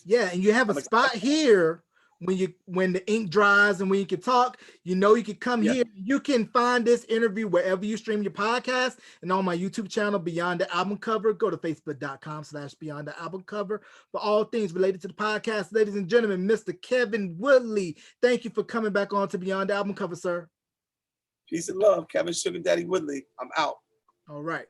Speaker 2: Yeah, and you have a spot here when the ink dries and when you can talk, you know, you can come here. You can find this interview wherever you stream your podcast and on my YouTube channel, Beyond the Album Cover. Go to facebook.com/Beyond the Album Cover for all things related to the podcast. Ladies and gentlemen, Mr. Kevin Woodley, thank you for coming back on to Beyond the Album Cover, sir.
Speaker 1: Peace and love, Kevin Sugar Daddy Woodley. I'm out.
Speaker 2: All right.